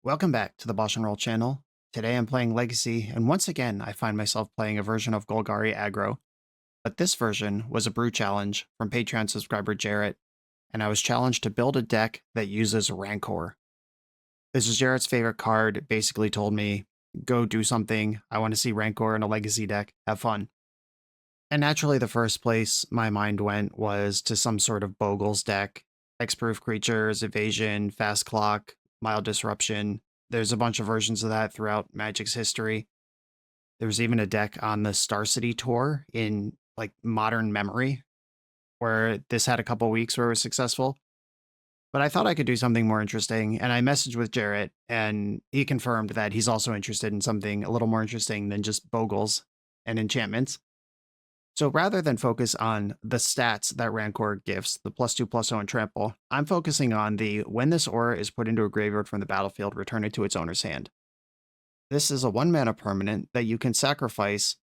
Welcome back to the BoshNRoll channel. Today I'm playing Legacy, and once again I find myself playing a version of Golgari aggro, but this version was a brew challenge from Patreon subscriber Jarrett, and I was challenged to build a deck that uses Rancor. This is Jarrett's favorite card, basically told me, go do something, I want to see Rancor in a Legacy deck, have fun. And naturally the first place my mind went was to some sort of Bogle's deck, Hexproof creatures, evasion, fast clock, mild disruption. There's a bunch of versions of that throughout Magic's history. There was even a deck on the Star City tour in like modern memory where this had a couple weeks where it was successful. But I thought I could do something more interesting, and I messaged with Jarrett, and he confirmed that he's also interested in something a little more interesting than just Bogles and enchantments. So rather than focus on the stats that Rancor gives, the +2/+0 and trample, I'm focusing on the when this aura is put into a graveyard from the battlefield, return it to its owner's hand. This is a 1-mana permanent that you can sacrifice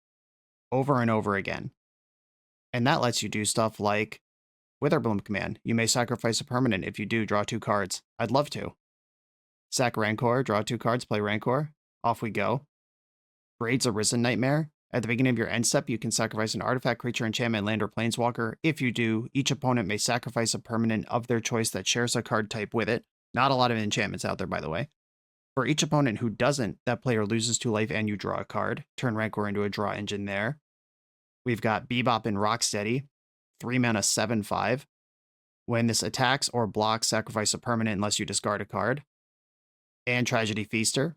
over and over again. And that lets you do stuff like Witherbloom command. You may sacrifice a permanent. If you do, draw 2 cards. I'd love to. Sack Rancor, draw 2 cards, play Rancor. Off we go. Braid's Arisen Nightmare. At the beginning of your end step, you can sacrifice an artifact, creature, enchantment, land, or planeswalker. If you do, each opponent may sacrifice a permanent of their choice that shares a card type with it. Not a lot of enchantments out there, by the way. For each opponent who doesn't, that player loses 2 life and you draw a card. Turn Rancor into a draw engine there. We've got Bebop and Rocksteady. 3 mana 7/5. When this attacks or blocks, sacrifice a permanent unless you discard a card. And Tragedy Feaster.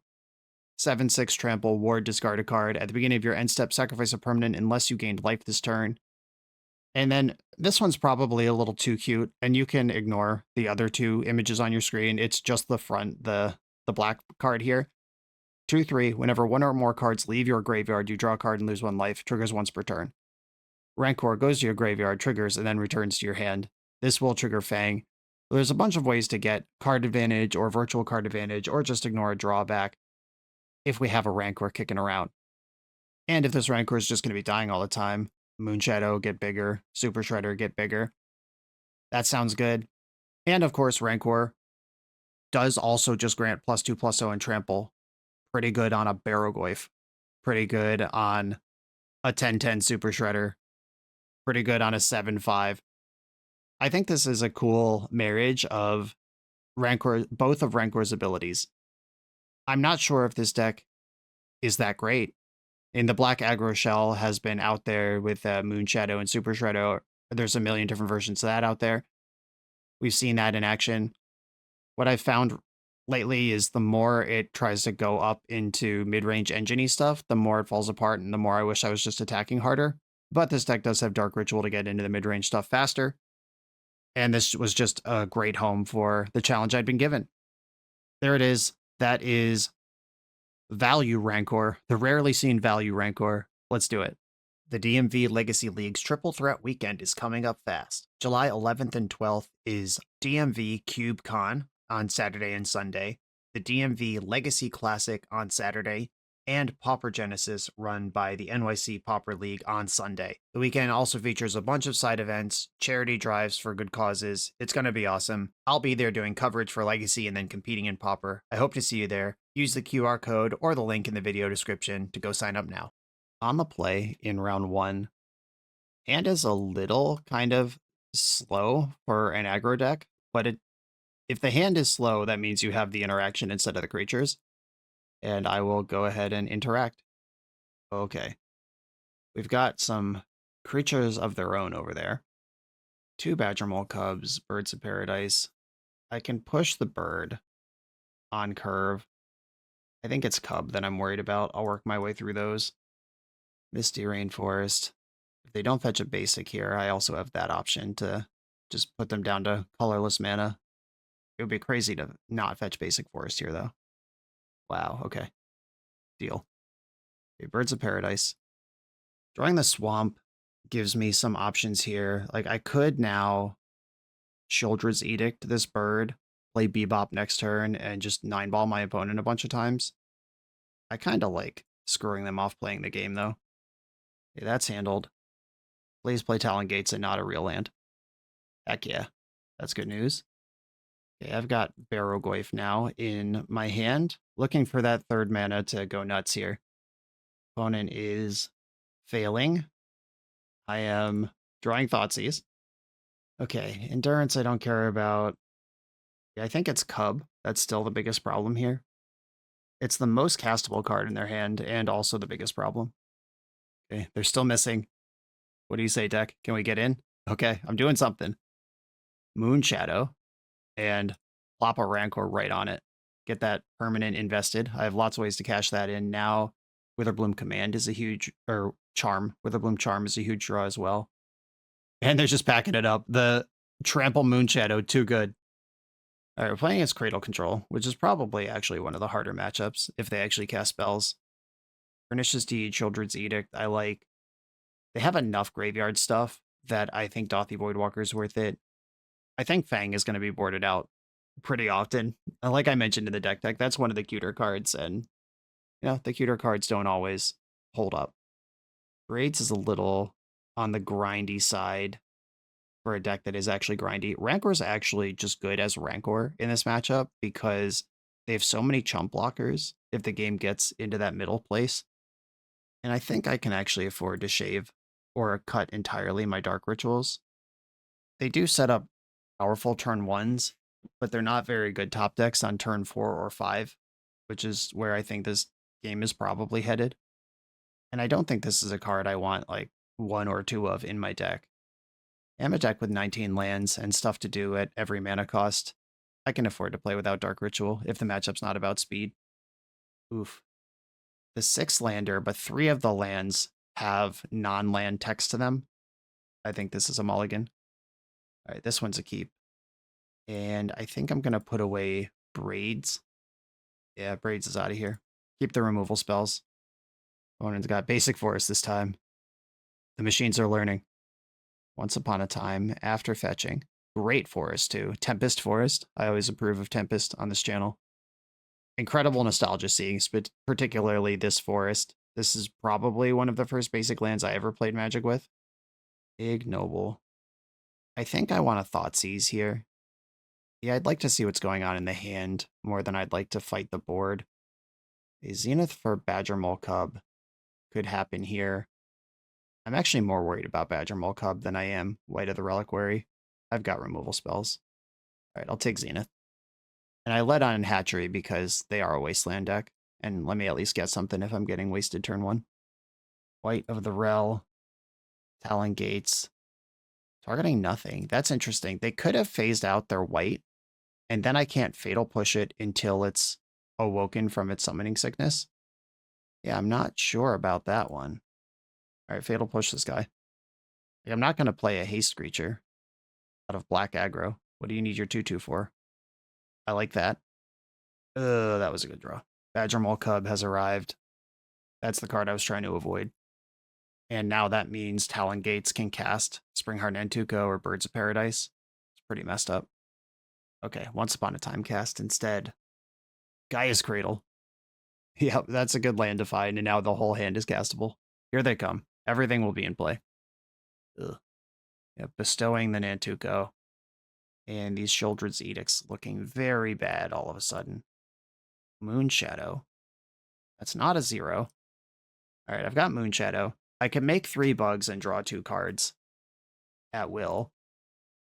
7/6 trample, ward, discard a card. At the beginning of your end step, sacrifice a permanent unless you gained life this turn. And then this one's probably a little too cute, and you can ignore the other 2 images on your screen. It's just the front, the black card here. 2/3, whenever 1 or more cards leave your graveyard, you draw a card and lose 1 life, triggers once per turn. Rancor goes to your graveyard, triggers, and then returns to your hand. This will trigger Fang. There's a bunch of ways to get card advantage or virtual card advantage, or just ignore a drawback if we have a Rancor kicking around. And if this Rancor is just going to be dying all the time, Moonshadow get bigger, Super Shredder get bigger. That sounds good. And of course, Rancor does also just grant +2/+0 and trample. Pretty good on a Barrogoyf. Pretty good on a 10/10 Super Shredder. Pretty good on a 7/5. I think this is a cool marriage of Rancor, both of Rancor's abilities. I'm not sure if this deck is that great. And the black aggro shell has been out there with Moonshadow and Super Shredder. There's a million different versions of that out there. We've seen that in action. What I've found lately is the more it tries to go up into mid-range engine-y stuff, the more it falls apart, and the more I wish I was just attacking harder. But this deck does have Dark Ritual to get into the mid-range stuff faster. And this was just a great home for the challenge I'd been given. There it is. That is Value Rancor, the rarely seen Value Rancor. Let's do it. The DMV Legacy League's Triple Threat Weekend is coming up fast. July 11th and 12th is DMV Cube Con on Saturday and Sunday, the DMV Legacy Classic on Saturday, and Pauper Genesis run by the NYC Pauper League on Sunday. The weekend also features a bunch of side events, charity drives for good causes. It's going to be awesome. I'll be there doing coverage for Legacy and then competing in Pauper. I hope to see you there. Use the QR code or the link in the video description to go sign up now. On the play in round 1, hand is a little kind of slow for an aggro deck, but if the hand is slow, that means you have the interaction instead of the creatures. And I will go ahead and interact. Okay. We've got some creatures of their own over there. 2 Badger Mole Cubs, Birds of Paradise. I can push the bird on curve. I think it's Cub that I'm worried about. I'll work my way through those. Misty Rainforest. If they don't fetch a basic here, I also have that option to just put them down to colorless mana. It would be crazy to not fetch basic forest here, though. Wow, okay. Deal. Okay, Birds of Paradise. Drawing the Swamp gives me some options here. Like, I could now Shouldred's Edict this bird, play Bebop next turn, and just 9-ball my opponent a bunch of times. I kind of like screwing them off playing the game, though. Okay, that's handled. Please play Talon Gates and not a real land. Heck yeah. That's good news. Okay, I've got Barrogoyf now in my hand, looking for that third mana to go nuts here. Opponent is failing. I am drawing Thoughtseize. Okay, Endurance I don't care about. Yeah, I think it's Cub. That's still the biggest problem here. It's the most castable card in their hand and also the biggest problem. Okay, they're still missing. What do you say, deck? Can we get in? Okay, I'm doing something. Moon Shadow and plop a Rancor right on it. Get that permanent invested. I have lots of ways to cash that in. Now, Witherbloom Command is a huge, or Charm. Witherbloom Charm is a huge draw as well. And they're just packing it up. The Trample Moon Shadow, too good. All right, we're playing against Cradle Control, which is probably actually one of the harder matchups if they actually cast spells. Pernicious Deed, Children's Edict, I like. They have enough graveyard stuff that I think Dothy Voidwalker is worth it. I think Fang is going to be boarded out pretty often. Like I mentioned in the deck, that's one of the cuter cards, and the cuter cards don't always hold up. Raids is a little on the grindy side for a deck that is actually grindy. Rancor is actually just good as Rancor in this matchup because they have so many chump blockers if the game gets into that middle place. And I think I can actually afford to shave or cut entirely my Dark Rituals. They do set up powerful turn ones, but they're not very good top decks on turn 4 or 5, which is where I think this game is probably headed. And I don't think this is a card I want like 1 or 2 of in my deck. I'm a deck with 19 lands and stuff to do at every mana cost. I can afford to play without Dark Ritual if the matchup's not about speed. Oof. The 6-lander, but 3 of the lands have non-land text to them. I think this is a mulligan. All right, this one's a keep. And I think I'm going to put away Braids. Yeah, Braids is out of here. Keep the removal spells. Opponent's got Basic Forest this time. The machines are learning. Once Upon a Time, after fetching. Great forest, too. Tempest Forest. I always approve of Tempest on this channel. Incredible nostalgia seeing, particularly this forest. This is probably one of the first basic lands I ever played Magic with. Ignoble. I think I want a Thoughtseize here. Yeah, I'd like to see what's going on in the hand more than I'd like to fight the board. A Zenith for Badger Mole Cub could happen here. I'm actually more worried about Badger Mole Cub than I am White of the Reliquary. I've got removal spells. All right, I'll take Zenith. And I let on Hatchery because they are a Wasteland deck, and let me at least get something if I'm getting wasted turn 1. White of the Rel, Talon Gates, targeting nothing. That's interesting. They could have phased out their white, and then I can't Fatal Push it until it's awoken from its summoning sickness. Yeah, I'm not sure about that one. All right, Fatal Push this guy. I'm not going to play a Haste Creature out of black aggro. What do you need your 2/2 for? I like that. That was a good draw. Badger Mole Cub has arrived. That's the card I was trying to avoid. And now that means Talon Gates can cast Springheart Nantuko or Birds of Paradise. It's pretty messed up. Okay, Once Upon a Time cast instead. Gaia's Cradle. Yep, that's a good land to find, and now the whole hand is castable. Here they come. Everything will be in play. Ugh. Yep, bestowing the Nantuko. And these Children's Edicts looking very bad all of a sudden. Moon Shadow. That's not a 0. All right, I've got Moon Shadow. I can make 3 bugs and draw 2 cards at will.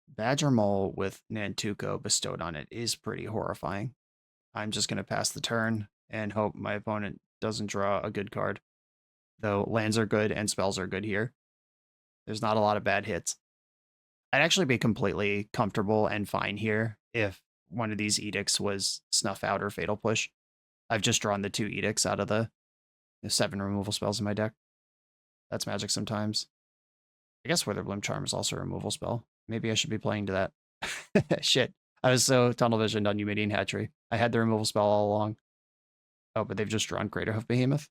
Badger Mole with Nantuko bestowed on it is pretty horrifying. I'm just going to pass the turn and hope my opponent doesn't draw a good card. Though lands are good and spells are good here. There's not a lot of bad hits. I'd actually be completely comfortable and fine here if one of these edicts was Snuff Out or Fatal Push. I've just drawn the 2 edicts out of the 7 removal spells in my deck. That's Magic sometimes. I guess Witherbloom Charm is also a removal spell. Maybe I should be playing to that. Shit. I was so tunnel visioned on Eumedean Hatchery. I had the removal spell all along. Oh, but they've just drawn Craterhoof Behemoth.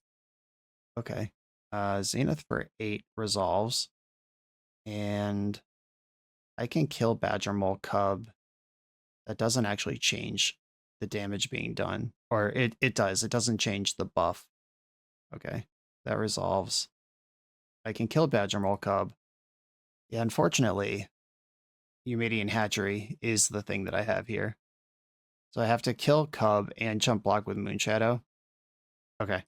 Okay. Zenith for 8 resolves. And I can kill Badger Mole Cub. That doesn't actually change the damage being done. Or it does. It doesn't change the buff. Okay. That resolves. I can kill Badger Mole Cub. Yeah, unfortunately, Eumedean Hatchery is the thing that I have here. So I have to kill Cub and chump block with Moonshadow. Okay.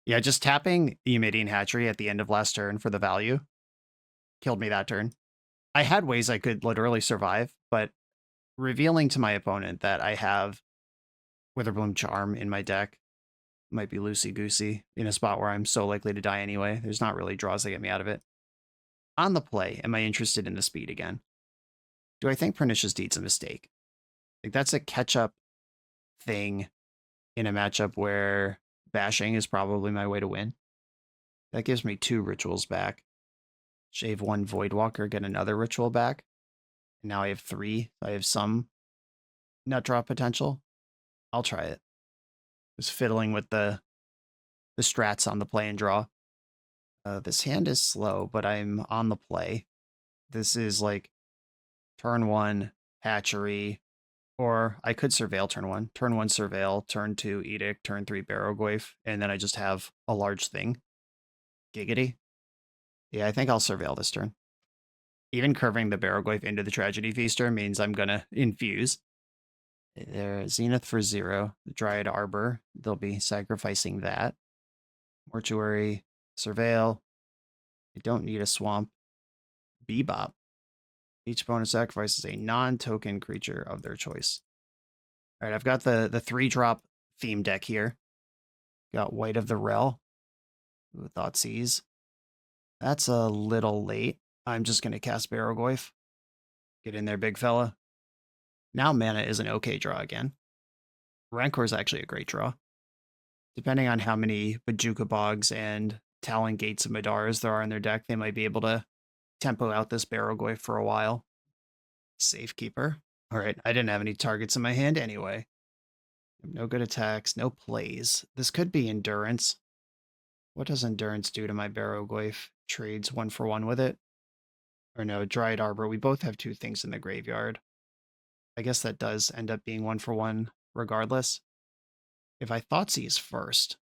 Yeah, just tapping Eumedian Hatchery at the end of last turn for the value killed me that turn. I had ways I could literally survive, but revealing to my opponent that I have Witherbloom Charm in my deck might be loosey-goosey in a spot where I'm so likely to die anyway. There's not really draws that get me out of it. On the play, am I interested in the speed again? Do I think Pernicious Deed's a mistake? Like, that's a catch-up thing in a matchup where bashing is probably my way to win. That gives me 2 rituals back. Shave 1 Voidwalker, get another ritual back. And now I have 3. I have some nut draw potential. I'll try it. Just fiddling with the strats on the play and draw. This hand is slow, but I'm on the play. This is like turn 1, Hatchery, or I could Surveil turn 1. Turn 1, Surveil, turn 2, Edict, turn 3, Barrowgoyf, and then I just have a large thing. Giggity. Yeah, I think I'll Surveil this turn. Even curving the Barrowgoyf into the Tragedy Feaster means I'm gonna infuse. There, Zenith for 0. The Dryad Arbor, they'll be sacrificing that. Mortuary, Surveil. I don't need a swamp. Bebop. Each opponent sacrifices a non-token creature of their choice. All right, I've got the 3-drop theme deck here. Got White of the Rel. Ooh, Thoughtseize. That's a little late. I'm just going to cast Barrowgoyf. Get in there, big fella. Now mana is an okay draw again. Rancor is actually a great draw. Depending on how many Bajuka Bogs and Talon Gates of Madars there are in their deck, they might be able to tempo out this Barrowgoyf for a while. Safekeeper. All right, I didn't have any targets in my hand anyway. No good attacks, no plays. This could be Endurance. What does Endurance do to my Barrowgoyf? Trades 1 for 1 with it? Or no, Dryad Arbor. We both have 2 things in the graveyard. I guess that does end up being 1 for 1 regardless. If I Thoughtseize first.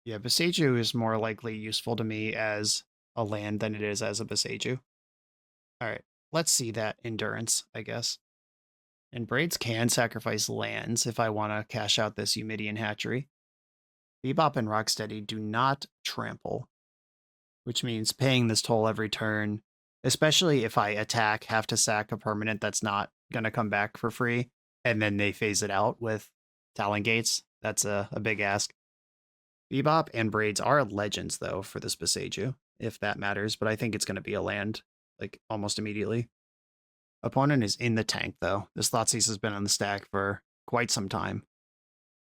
Yeah, Boseiju is more likely useful to me as a land than it is as a Boseiju. Alright, let's see that Endurance, I guess. And Braids can sacrifice lands if I want to cash out this Eumedian Hatchery. Bebop and Rocksteady do not trample, which means paying this toll every turn, especially if I attack, have to sack a permanent that's not going to come back for free, and then they phase it out with Talon Gates. That's a big ask. Bebop and Braids are legends, though, for this Boseiju, if that matters, but I think it's going to be a land, like, almost immediately. Opponent is in the tank, though. This Thoughtseize has been on the stack for quite some time.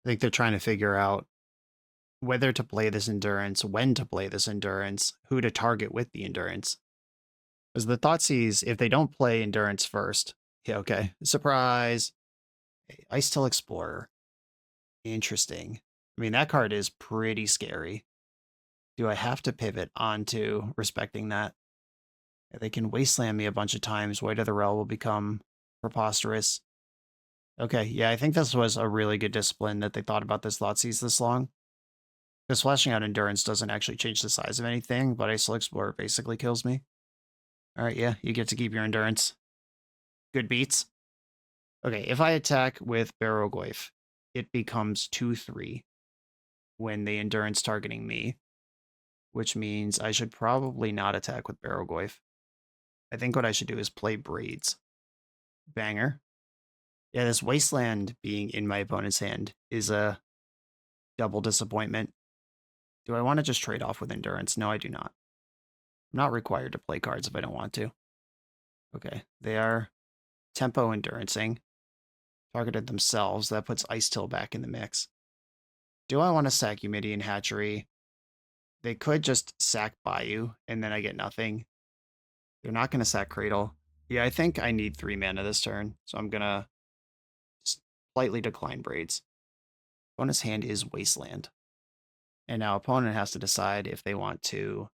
I think they're trying to figure out whether to play this Endurance, when to play this Endurance, who to target with the Endurance. Because the Thoughtseize, if they don't play Endurance first, yeah, okay, surprise, Ice-Till Explorer. Interesting. I mean, that card is pretty scary. Do I have to pivot onto respecting that? They can Wasteland me a bunch of times. White of the Rel will become preposterous. Okay, yeah, I think this was a really good discipline that they thought about this Thoughtseize this long. Because flashing out Endurance doesn't actually change the size of anything, but Ice-Till Explorer basically kills me. Alright, yeah, you get to keep your Endurance. Good beats. Okay, if I attack with Barrowgoyf, it becomes 2/3 when they Endurance targeting me, which means I should probably not attack with Barrowgoyf. I think what I should do is play Braids. Banger. Yeah, this Wasteland being in my opponent's hand is a double disappointment. Do I want to just trade off with Endurance? No, I do not. I'm not required to play cards if I don't want to. Okay, they are tempo Endurancing. Targeted themselves. That puts Ice-Till back in the mix. Do I want to sack Eumedian Hatchery? They could just sack Bayou, and then I get nothing. They're not going to sack Cradle. Yeah, I think I need 3 mana this turn, so I'm going to slightly decline Braids. Opponent's hand is Wasteland. And now opponent has to decide if they want to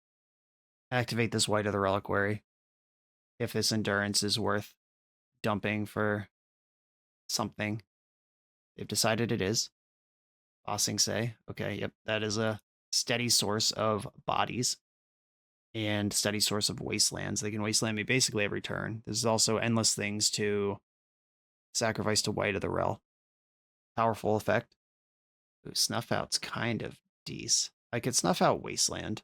activate this White of the Reliquary, if this Endurance is worth dumping for something. They've decided it is. Bossing say, okay, yep, that is a steady source of bodies and steady source of wastelands. They can wasteland me basically every turn. There's also endless things to Sacrifice to White of the Rel. Powerful effect. Ooh, Snuff Out's kind of decent. I could snuff out Wasteland.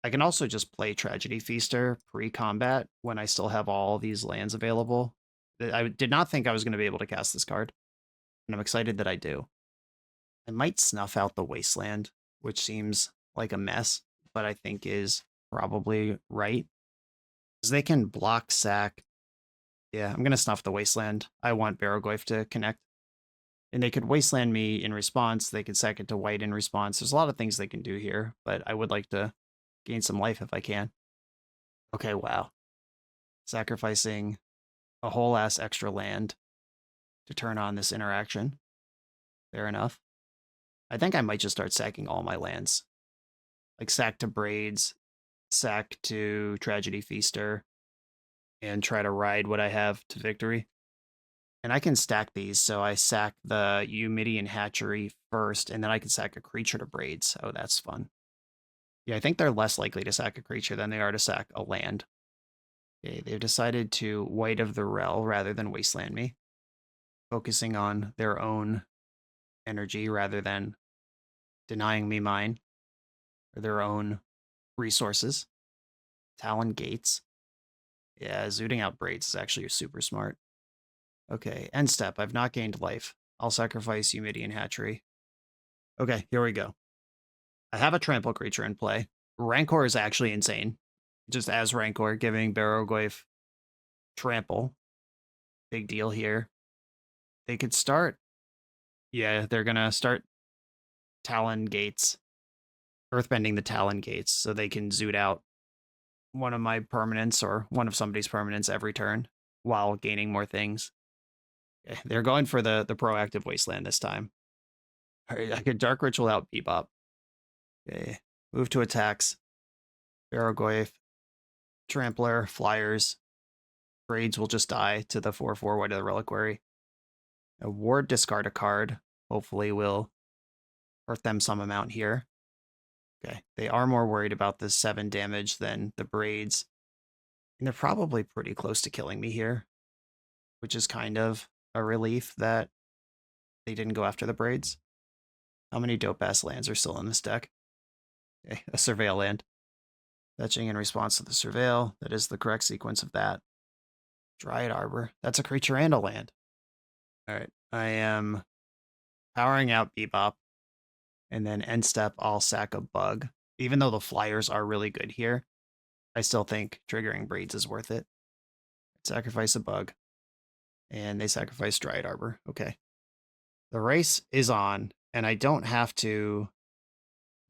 I can also just play Tragedy Feaster pre-combat when I still have all these lands available. I did not think I was going to be able to cast this card, and I'm excited that I do. I might snuff out the Wasteland, which seems like a mess, but I think is probably right. Because they can block, sack. Yeah, I'm going to snuff the Wasteland. I want Barrogoyf to connect. And they could Wasteland me in response. They could sack it to White in response. There's a lot of things they can do here, but I would like to gain some life if I can. Okay, wow. Sacrificing a whole ass extra land to turn on this interaction. Fair enough. I think I might just start sacking all my lands. Like sack to Braids, sack to Tragedy Feaster, and try to ride what I have to victory. And I can stack these, so I sack the Eumidian Hatchery first, and then I can sack a creature to Braids. Oh, that's fun. Yeah, I think they're less likely to sack a creature than they are to sack a land. Okay, they've decided to White of the Rel rather than Wasteland me, focusing on their own energy rather than denying me mine or their own resources. Talon Gates. Yeah, zooting out Braids is actually super smart. Okay, end step. I've not gained life. I'll sacrifice Eumidian Hatchery. Okay, here we go. I have a trample creature in play. Rancor is actually insane. Just as Rancor, giving Barrogoyf trample. Big deal here. They could start. Yeah, they're gonna start Talon Gates. Earthbending the Talon Gates so they can zoot out one of my permanents or one of somebody's permanents every turn while gaining more things. Okay, they're going for the proactive Wasteland this time. All right, I could Dark Ritual out Bebop. Okay, move to attacks. Barrogoyf, Trampler, Flyers. Braids will just die to the 4/4 White of the Reliquary. A Ward, discard a card. Hopefully will hurt them some amount here. Okay, they are more worried about the 7 damage than the Braids. And they're probably pretty close to killing me here, which is kind of a relief that they didn't go after the Braids. How many dope-ass lands are still in this deck? Okay, a Surveil land. Fetching in response to the Surveil. That is the correct sequence of that. Dryad Arbor. That's a creature and a land. All right, I am powering out Bebop. And then end step, I'll sack a bug. Even though the Flyers are really good here, I still think triggering Braids is worth it. Sacrifice a bug. And they sacrifice Dryad Arbor. Okay. The race is on, and I don't have to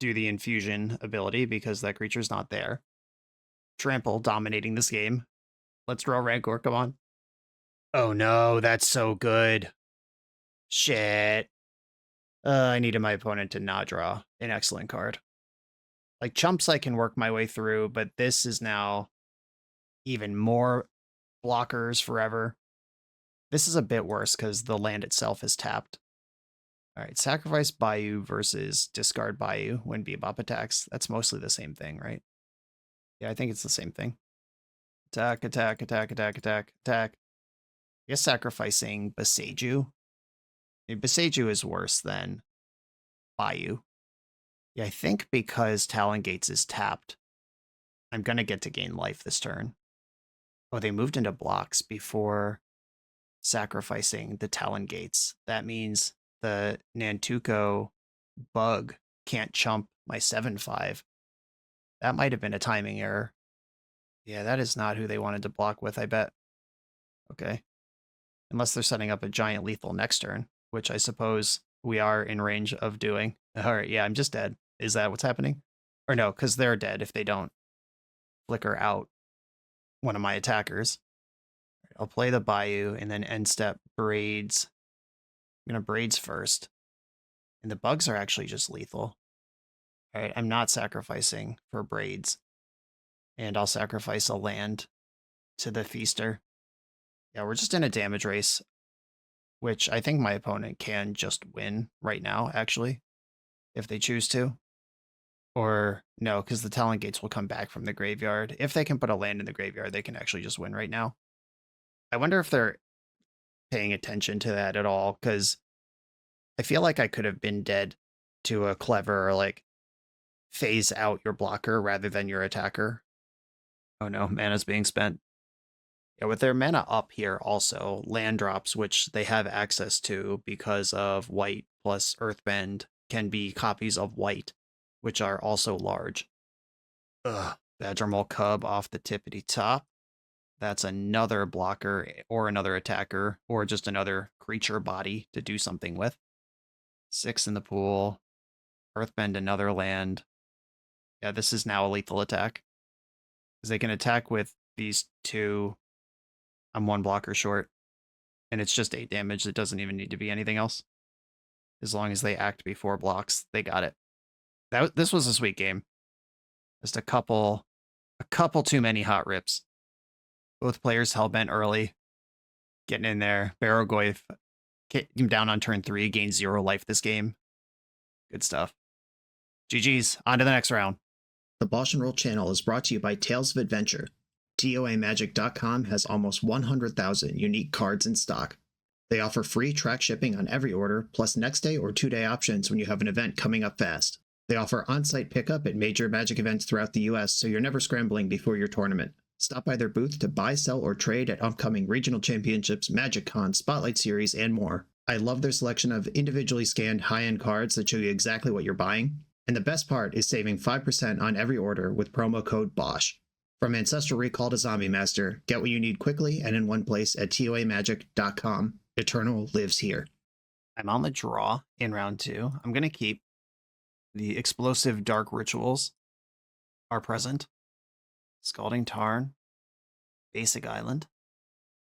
do the infusion ability because that creature's not there. Trample dominating this game. Let's draw Rancor, come on. Oh no, that's so good. Shit. I needed my opponent to not draw an excellent card. Like chumps I can work my way through, but this is now even more blockers forever. This is a bit worse because the land itself is tapped. All right, sacrifice Bayou versus discard Bayou when Bebop attacks. That's mostly the same thing, right? Yeah, I think it's the same thing. Attack, attack, attack, attack, attack, attack. I guess sacrificing Boseiju. Boseiju is worse than Bayou. Yeah, I think because Talon Gates is tapped, I'm going to get to gain life this turn. Oh, they moved into blocks before sacrificing the Talon Gates. That means the Nantuko bug can't chump my 7/5. That might have been a timing error. Yeah, that is not who they wanted to block with, I bet. Okay. Unless they're setting up a giant lethal next turn, which I suppose we are in range of doing. All right, yeah, I'm just dead. Is that what's happening? Or no, because they're dead if they don't flicker out one of my attackers. I'll play the Bayou and then end step Braids. I'm going to Braids first. And the bugs are actually just lethal. All right, I'm not sacrificing for Braids. And I'll sacrifice a land to the Feaster. Yeah, we're just in a damage race, which I think my opponent can just win right now, actually, if they choose to. Or no, because the Talon Gates will come back from the graveyard. If they can put a land in the graveyard, they can actually just win right now. I wonder if they're paying attention to that at all, because I feel like I could have been dead to a clever, like, phase out your blocker rather than your attacker. Oh no, mana's being spent. Yeah, with their mana up here also, land drops, which they have access to because of white plus earthbend, can be copies of white, which are also large. Ugh, Badgermole Cub off the tippity top. That's another blocker or another attacker or just another creature body to do something with. 6 in the pool. Earthbend another land. Yeah, this is now a lethal attack. Because they can attack with these 2. I'm 1 blocker short. And it's just 8 damage. It doesn't even need to be anything else. As long as they act before blocks, they got it. This was a sweet game. Just a couple too many hot rips. Both players hellbent early. Getting in there. Barrogoyf came down on turn 3, gained 0 life this game. Good stuff. GG's. On to the next round. The BoshNRoll channel is brought to you by Tales of Adventure. TOAMagic.com has almost 100,000 unique cards in stock. They offer free track shipping on every order, plus next day or 2-day options when you have an event coming up fast. They offer on-site pickup at major Magic events throughout the US, so you're never scrambling before your tournament. Stop by their booth to buy, sell, or trade at upcoming regional championships, Magic Con, Spotlight Series, and more. I love their selection of individually scanned high-end cards that show you exactly what you're buying. And the best part is saving 5% on every order with promo code BOSH. From Ancestral Recall to Zombie Master, get what you need quickly and in one place at TOAMagic.com. Eternal lives here. I'm on the draw in round 2. I'm going to keep the explosive dark rituals are present. Scalding Tarn. Basic Island.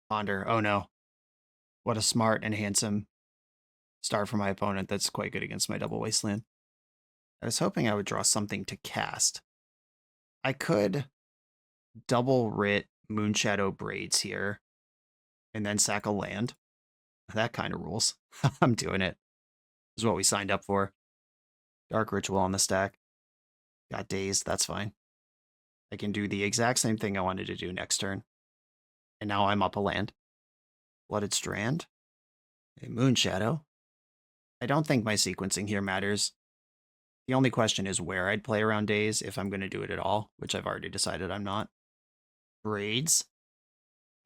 Ponder. Oh no. What a smart and handsome start for my opponent. That's quite good against my double wasteland. I was hoping I would draw something to cast. I could double writ Moonshadow Braids here and then sack a land. That kind of rules. I'm doing it. This is what we signed up for. Dark Ritual on the stack. Got Dazed, that's fine. I can do the exact same thing I wanted to do next turn. And now I'm up a land. Blooded Strand. A Moonshadow. I don't think my sequencing here matters. The only question is where I'd play around Daze if I'm going to do it at all, which I've already decided I'm not. Braids.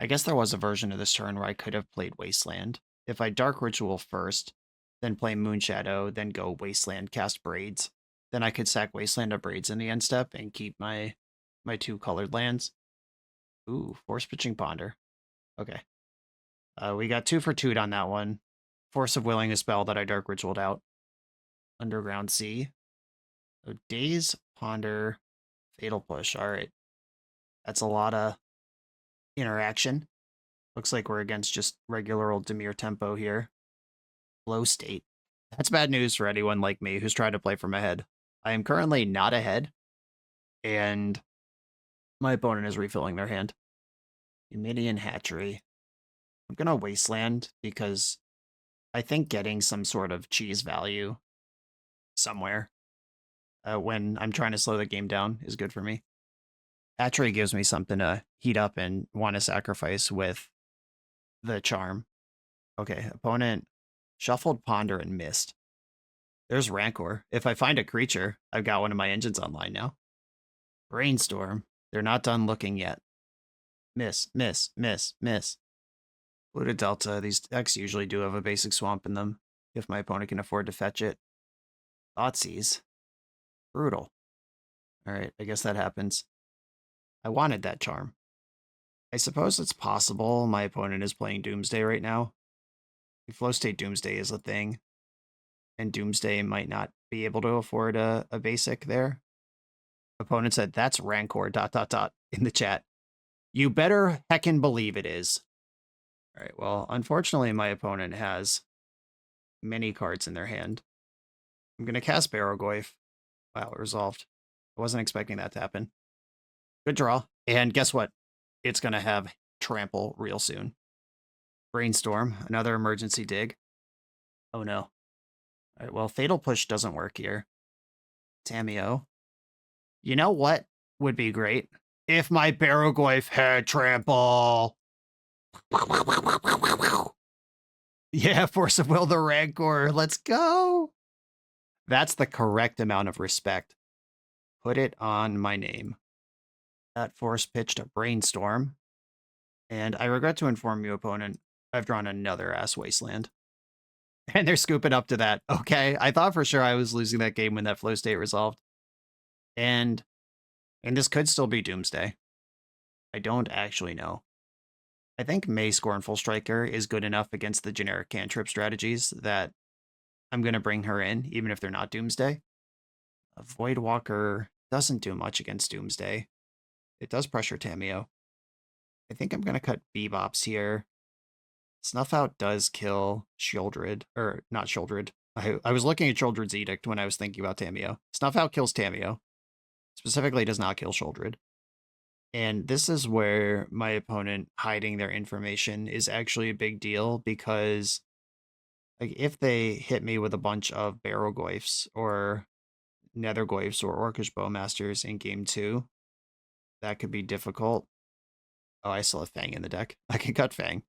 I guess there was a version of this turn where I could have played Wasteland. If I Dark Ritual first, then play Moonshadow, then go Wasteland, cast Braids, then I could sack Wasteland of Braids in the end step and keep my 2 colored lands. Ooh, Force Pitching Ponder. Okay. We got 2 for 2 on that one. Force of Willing, a spell that I Dark Ritualed out. Underground Sea. So Daze, Ponder, Fatal Push. All right. That's a lot of interaction. Looks like we're against just regular old Dimir tempo here. Low state. That's bad news for anyone like me who's trying to play from ahead. I am currently not ahead, and my opponent is refilling their hand. Eumidian Hatchery. I'm going to Wasteland because I think getting some sort of cheese value somewhere when I'm trying to slow the game down is good for me. Hatchery gives me something to heat up and want to sacrifice with the charm. Okay, opponent shuffled Ponder and missed. There's Rancor. If I find a creature, I've got one of my engines online now. Brainstorm. They're not done looking yet. Miss, miss, miss, miss. Blue Delta. These decks usually do have a basic swamp in them, if my opponent can afford to fetch it. Thoughtseize. Brutal. Alright, I guess that happens. I wanted that charm. I suppose it's possible my opponent is playing Doomsday right now. Flow State Doomsday is a thing, and Doomsday might not be able to afford a basic there. Opponent said, that's Rancor, ... in the chat. You better heckin' believe it is. Alright, well, unfortunately my opponent has many cards in their hand. I'm going to cast Barrogoyf. Wow, it resolved. I wasn't expecting that to happen. Good draw. And guess what? It's going to have Trample real soon. Brainstorm, another emergency dig. Oh no. All right, well, Fatal Push doesn't work here. Tameo. You know what would be great? If my Barrogoyf had Trample. Yeah, Force of Will the Rancor. Let's go. That's the correct amount of respect. Put it on my name. That force pitched a brainstorm. And I regret to inform you, opponent, I've drawn another ass wasteland. And they're scooping up to that. Okay, I thought for sure I was losing that game when that flow state resolved. And this could still be Doomsday. I don't actually know. I think May Scornful Striker is good enough against the generic cantrip strategies that I'm going to bring her in, even if they're not Doomsday. A Voidwalker doesn't do much against Doomsday. It does pressure Tameo. I think I'm going to cut Bebops here. Snuff Out does kill Shieldred, or not Shieldred. I was looking at Shieldred's Edict when I was thinking about Tameo. Snuff Out kills Tameo. Specifically does not kill Shieldred. And this is where my opponent hiding their information is actually a big deal, because like if they hit me with a bunch of Barrowgoyfs or Nethergoyfs or Orcish Bowmasters in game 2, that could be difficult. Oh, I still have Fang in the deck. I can cut Fang.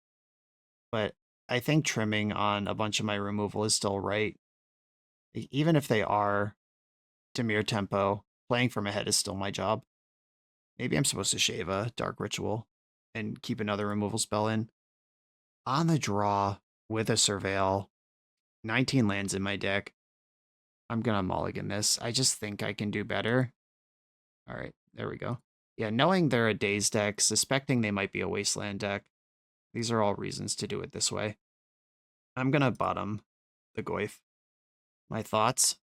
But I think trimming on a bunch of my removal is still right. Even if they are Demir Tempo, playing from ahead is still my job. Maybe I'm supposed to shave a Dark Ritual and keep another removal spell in. On the draw with a Surveil, 19 lands in my deck. I'm going to mulligan this. I just think I can do better. All right, there we go. Yeah, knowing they're a Daze deck, suspecting they might be a Wasteland deck, these are all reasons to do it this way. I'm going to bottom the Goyf. My thoughts?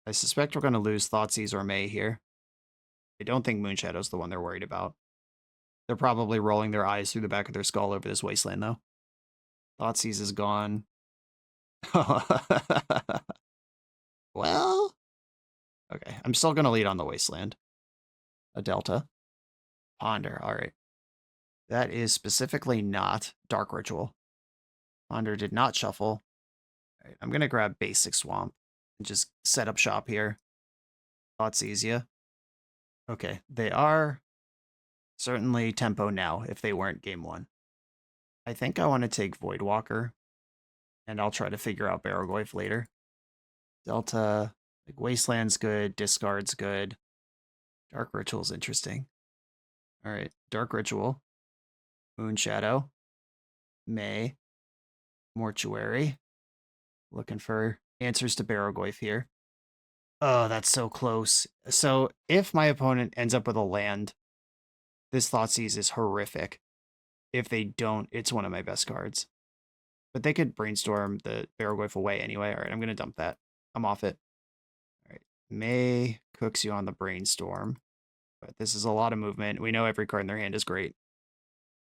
I suspect we're going to lose Thoughtseize or May here. I don't think Moonshadow's the one they're worried about. They're probably rolling their eyes through the back of their skull over this Wasteland, though. Thoughtseize is gone. Well, okay. I'm still going to lead on the Wasteland. A Delta. Ponder, all right. That is specifically not Dark Ritual. Ponder did not shuffle. All right, I'm going to grab Basic Swamp and just set up shop here. Thoughtseizia. Okay, they are certainly tempo now if they weren't game 1. I think I want to take Voidwalker, and I'll try to figure out Barrowgoyf later. Delta, like Wasteland's good, Discard's good. Dark Ritual's interesting. All right, Dark Ritual, Moonshadow, May, Mortuary. Looking for answers to Barrowgoyf here. Oh, that's so close. So if my opponent ends up with a land, this Thoughtseize is horrific. If they don't, it's one of my best cards. But they could brainstorm the Barrowgoyf away anyway. All right, I'm going to dump that. I'm off it. All right, May cooks you on the brainstorm. But this is a lot of movement. We know every card in their hand is great.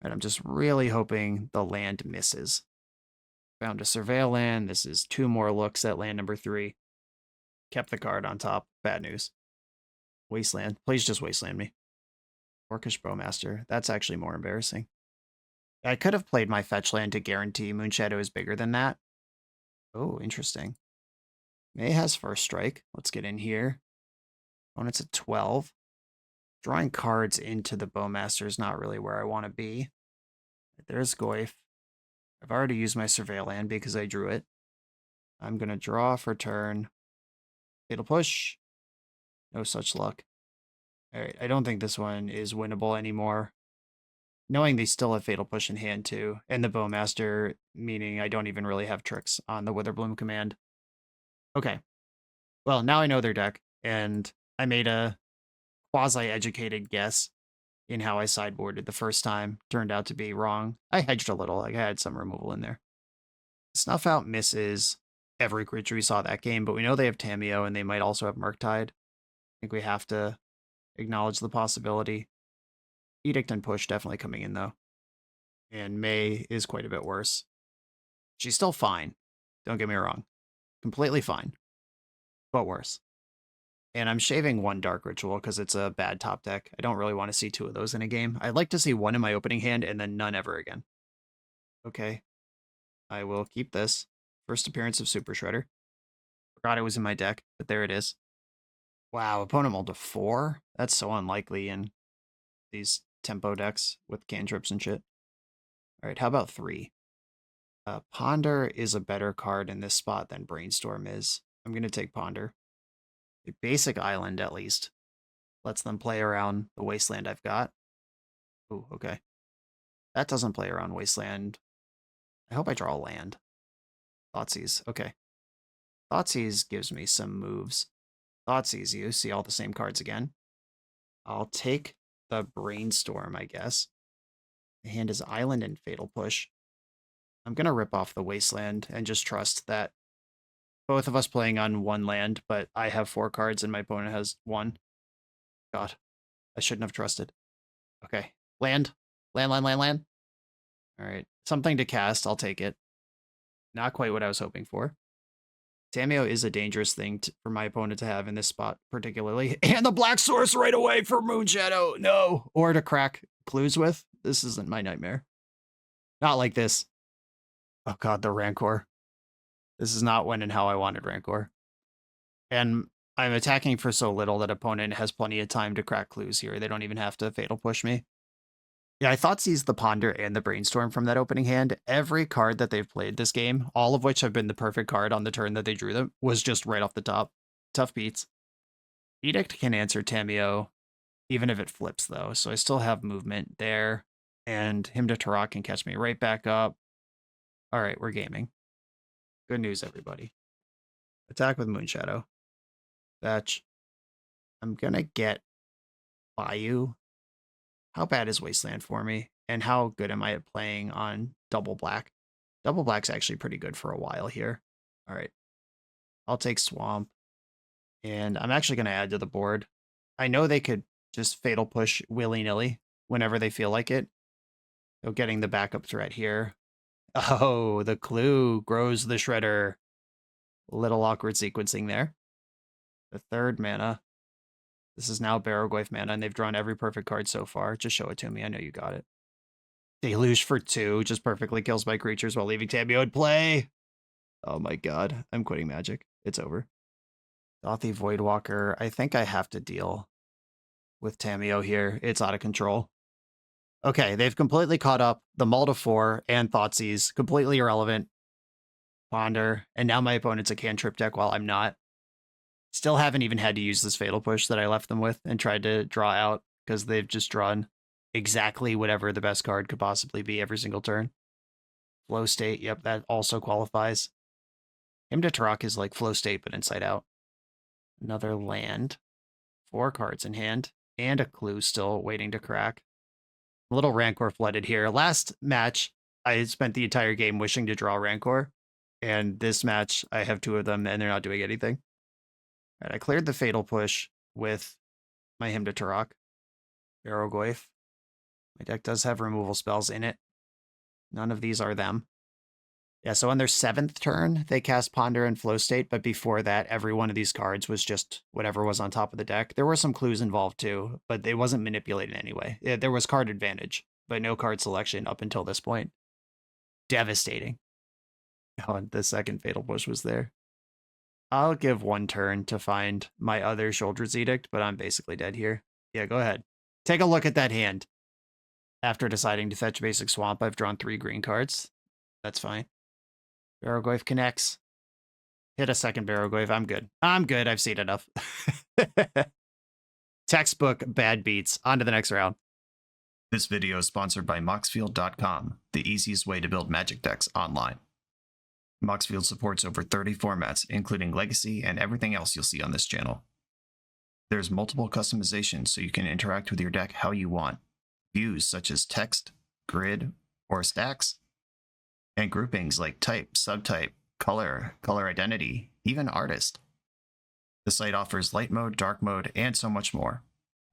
And I'm just really hoping the land misses. Found a Surveil land. This is 2 more looks at land number 3. Kept the card on top. Bad news. Wasteland. Please just Wasteland me. Orcish Bowmaster. That's actually more embarrassing. I could have played my fetch land to guarantee Moonshadow is bigger than that. Oh, interesting. May has first strike. Let's get in here. Opponent's at 12. Drawing cards into the Bowmaster is not really where I want to be. There's Goyf. I've already used my Surveil land because I drew it. I'm going to draw for turn. Fatal Push. No such luck. All right, I don't think this one is winnable anymore. Knowing they still have Fatal Push in hand too, and the Bowmaster, meaning I don't even really have tricks on the Witherbloom command. Okay. Well, now I know their deck, and I made a quasi-educated guess in how I sideboarded the first time. Turned out to be wrong. I hedged a little. Like I had some removal in there. Snuff Out misses every creature we saw that game, but we know they have Tameo, and they might also have Murktide. I think we have to acknowledge the possibility. Edict and Push definitely coming in, though. And May is quite a bit worse. She's still fine. Don't get me wrong. Completely fine. But worse. And I'm shaving 1 Dark Ritual because it's a bad top deck. I don't really want to see 2 of those in a game. I'd like to see 1 in my opening hand and then none ever again. Okay. I will keep this. First appearance of Super Shredder. Forgot it was in my deck, but there it is. Wow, opponent rolled a 4? That's so unlikely in these tempo decks with cantrips and shit. All right, how about 3? Ponder is a better card in this spot than Brainstorm is. I'm going to take Ponder. A basic island, at least. Lets them play around the wasteland I've got. Ooh, okay. That doesn't play around wasteland. I hope I draw a land. Thoughtseize, okay. Thoughtseize gives me some moves. Thoughtseize you, see all the same cards again. I'll take the Brainstorm, I guess. The hand is Island and Fatal Push. I'm going to rip off the Wasteland and just trust that both of us playing on one land, but I have 4 cards and my opponent has 1. God, I shouldn't have trusted. Okay, land. Land, land, land, land. All right, something to cast, I'll take it. Not quite what I was hoping for. Tamiyo is a dangerous thing for my opponent to have in this spot, particularly. And the Black Source right away for Moonshadow. No. Or to crack clues with. This isn't my nightmare. Not like this. Oh god, the Rancor. This is not when and how I wanted Rancor. And I'm attacking for so little that opponent has plenty of time to crack clues here. They don't even have to Fatal Push me. Yeah, I thought seize the Ponder and the Brainstorm from that opening hand. Every card that they've played this game, all of which have been the perfect card on the turn that they drew them, was just right off the top. Tough beats. Edict can answer Tamiyo, even if it flips, though, so I still have movement there. And him to Tarot can catch me right back up. All right, we're gaming. Good news, everybody. Attack with Moonshadow. Fetch. I'm gonna get Bayou. How bad is Wasteland for me? And how good am I at playing on double black? Double black's actually pretty good for a while here. All right. I'll take Swamp. And I'm actually going to add to the board. I know they could just Fatal Push willy-nilly whenever they feel like it. So getting the backup threat here. Oh, the clue grows the Shredder. Little awkward sequencing there. The 3rd mana. This is now Barrowgoyf mana, and they've drawn every perfect card so far. Just show it to me. I know you got it. Deluge for 2 just perfectly kills my creatures while leaving Tamiyo in play. Oh my god. I'm quitting Magic. It's over. Dothy Voidwalker. I think I have to deal with Tamiyo here. It's out of control. Okay, they've completely caught up. The Mull to 4 and Thoughtseize. Completely irrelevant. Ponder. And now my opponent's a cantrip deck while I'm not. Still haven't even had to use this Fatal Push that I left them with and tried to draw out because they've just drawn exactly whatever the best card could possibly be every single turn. Flow State, yep, that also qualifies. Him to Tarok is like Flow State, but inside out. Another land. 4 cards in hand. And a clue still waiting to crack. A little Rancor flooded here. Last match, I spent the entire game wishing to draw Rancor. And this match, I have 2 of them, and they're not doing anything. All right, I cleared the Fatal Push with my Hymn to Tarok. Barrowgoyf. My deck does have removal spells in it. None of these are them. Yeah, so on their 7th turn, they cast Ponder and Flow State, but before that, every one of these cards was just whatever was on top of the deck. There were some clues involved too, but it wasn't manipulated anyway. There was card advantage, but no card selection up until this point. Devastating. Oh, the 2nd Fatal Push was there. I'll give 1 turn to find my other Shoulder's Edict, but I'm basically dead here. Yeah, go ahead. Take a look at that hand. After deciding to fetch basic Swamp, I've drawn 3 green cards. That's fine. Barrowgoyf connects. Hit a 2nd Barrowgoyf. I'm good. I'm good. I've seen enough. Textbook bad beats. On to the next round. This video is sponsored by Moxfield.com, the easiest way to build Magic decks online. Moxfield supports over 30 formats, including Legacy and everything else you'll see on this channel. There's multiple customizations so you can interact with your deck how you want. Views such as text, grid, or stacks. And groupings like type, subtype, color, color identity, even artist. The site offers light mode, dark mode, and so much more.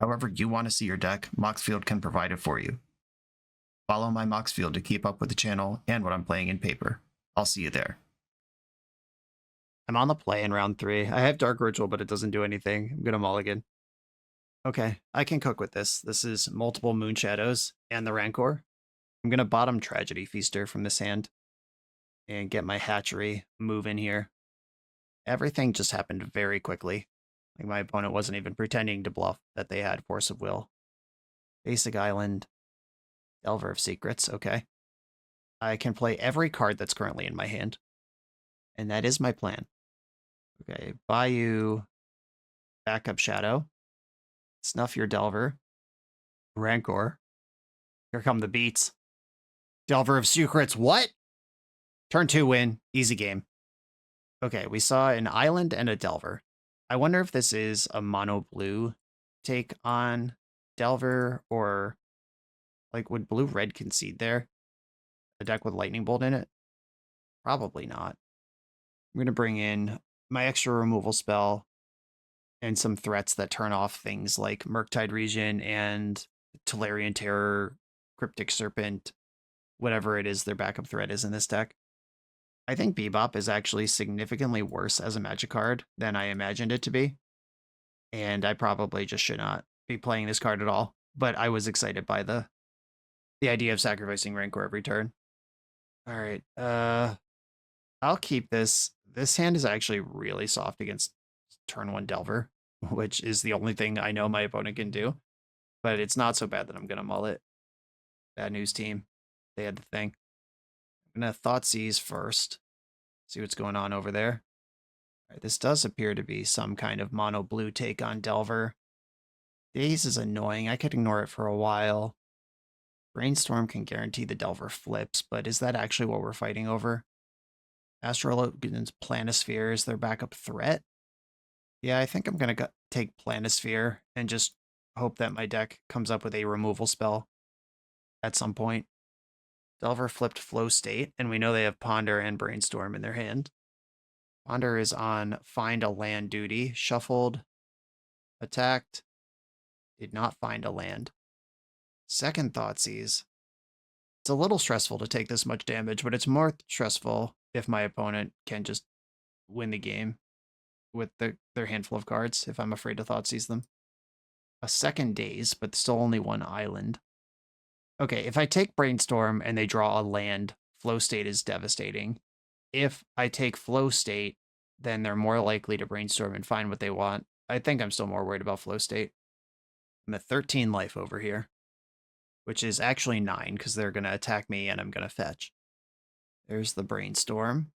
However you want to see your deck, Moxfield can provide it for you. Follow my Moxfield to keep up with the channel and what I'm playing in paper. I'll see you there. I'm on the play in round 3. I have Dark Ritual, but it doesn't do anything. I'm gonna mulligan. Okay, I can cook with this. This is multiple Moonshadows and the Rancor. I'm gonna bottom Tragedy Feaster from this hand and get my hatchery move in here. Everything just happened very quickly. Like my opponent wasn't even pretending to bluff that they had Force of Will. Basic Island. Delver of Secrets, okay. I can play every card that's currently in my hand. And that is my plan. Okay, Bayou, Backup Shadow, Snuff Your Delver, Rancor. Here come the beats. Delver of Secrets, what? Turn 2 win, easy game. Okay, we saw an island and a Delver. I wonder if this is a mono blue take on Delver, or like would blue red concede there? A deck with Lightning Bolt in it? Probably not. I'm going to bring in my extra removal spell and some threats that turn off things like Murktide Region and Tolarian Terror, Cryptic Serpent, whatever it is their backup threat is in this deck. I think Bebop is actually significantly worse as a Magic card than I imagined it to be, and I probably just should not be playing this card at all, but I was excited by the idea of sacrificing Rancor every turn. All right, I'll keep this. This hand is actually really soft against turn 1 Delver, which is the only thing I know my opponent can do, but it's not so bad that I'm going to mull it. Bad news, team. They had the thing. I'm going to Thoughtseize first. See what's going on over there. All right, this does appear to be some kind of mono blue take on Delver. Daze is annoying. I could ignore it for a while. Brainstorm can guarantee the Delver flips, but is that actually what we're fighting over? Astrologan's Planisphere is their backup threat. Yeah, I think I'm going to take Planisphere and just hope that my deck comes up with a removal spell at some point. Delver flipped Flow State, and we know they have Ponder and Brainstorm in their hand. Ponder is on Find a Land duty. Shuffled, attacked, did not find a land. Second Thoughtseize. It's a little stressful to take this much damage, but it's more stressful if my opponent can just win the game with their handful of cards, if I'm afraid to Thoughtseize them. A second Daze, but still only one island. Okay, if I take Brainstorm and they draw a land, Flow State is devastating. If I take Flow State, then they're more likely to Brainstorm and find what they want. I think I'm still more worried about Flow State. I'm at 13 life over here, which is actually 9 because they're going to attack me and I'm going to fetch. There's the Brainstorm.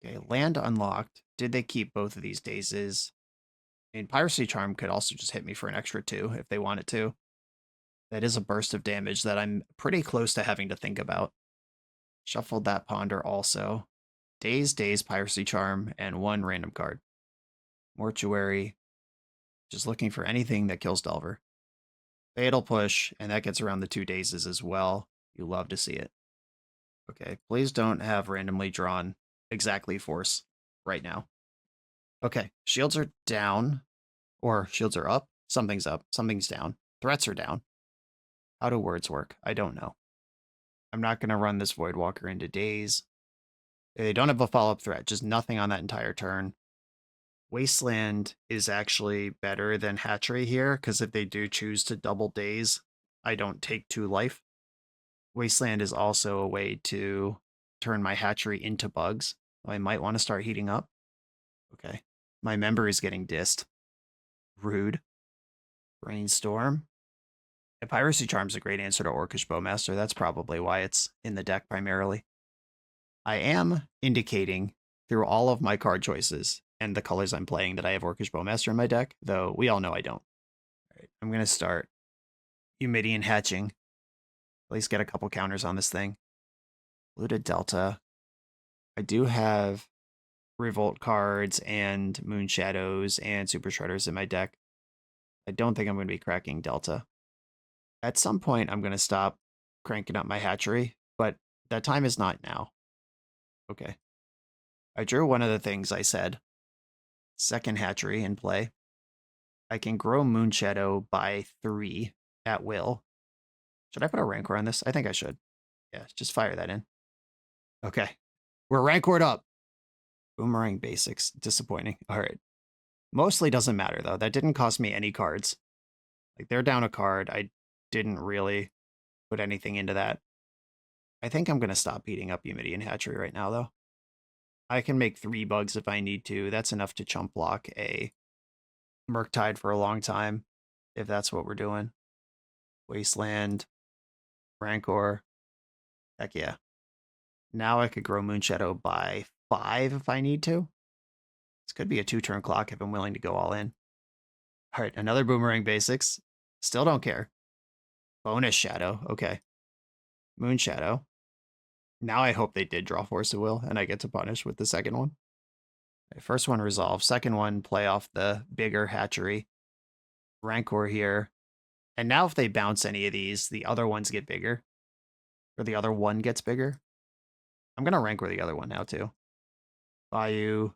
Okay, land unlocked. Did they keep both of these dazes? I mean, Piracy Charm could also just hit me for an extra 2 if they wanted to. That is a burst of damage that I'm pretty close to having to think about. Shuffled that Ponder also. Daze, Piracy Charm, and 1 random card. Mortuary. Just looking for anything that kills Delver. Fatal Push, and that gets around the 2 dazes as well. You love to see it. Okay, please don't have randomly drawn exactly force right now. Okay, shields are down, or shields are up. Something's up, something's down. Threats are down. How do words work? I don't know. I'm not going to run this Voidwalker into Daze. They don't have a follow-up threat, just nothing on that entire turn. Wasteland is actually better than Hatchery here, because if they do choose to double Daze, I don't take 2 life. Wasteland is also a way to turn my Hatchery into bugs. I might want to start heating up. Okay. My member is getting dissed. Rude. Brainstorm. And Piracy Charm's a great answer to Orcish Bowmaster. That's probably why it's in the deck primarily. I am indicating through all of my card choices and the colors I'm playing that I have Orcish Bowmaster in my deck, though we all know I don't. All right, I'm going to start Eumidian Hatching. At least get a couple counters on this thing. Looted Delta. I do have Revolt cards and Moon Shadows and Super Shredders in my deck. I don't think I'm going to be cracking Delta. At some point, I'm going to stop cranking up my Hatchery, but that time is not now. Okay. I drew one of the things I said. Second Hatchery in play. I can grow Moonshadow by 3 at will. Should I put a Rancor on this? I think I should. Yeah, just fire that in. Okay. We're Rancored up. Boomerang Basics. Disappointing. All right. Mostly doesn't matter, though. That didn't cost me any cards. Like, they're down a card. I didn't really put anything into that. I think I'm going to stop beating up Eumidian Hatchery right now, though. I can make 3 bugs if I need to. That's enough to chump block a Murktide for a long time, if that's what we're doing. Wasteland. Rancor. Heck yeah. Now I could grow Moonshadow by 5 if I need to. This could be a 2-turn clock if I'm willing to go all in. All right, another Boomerang Basics. Still don't care. Bonus Shadow. Okay. Moonshadow. Now I hope they did draw Force of Will and I get to punish with the second one. Okay, first one resolve. Second one, play off the bigger hatchery. Rancor here. And now if they bounce any of these, the other ones get bigger. Or the other one gets bigger. I'm going to Rancor the other one now too. Bayou.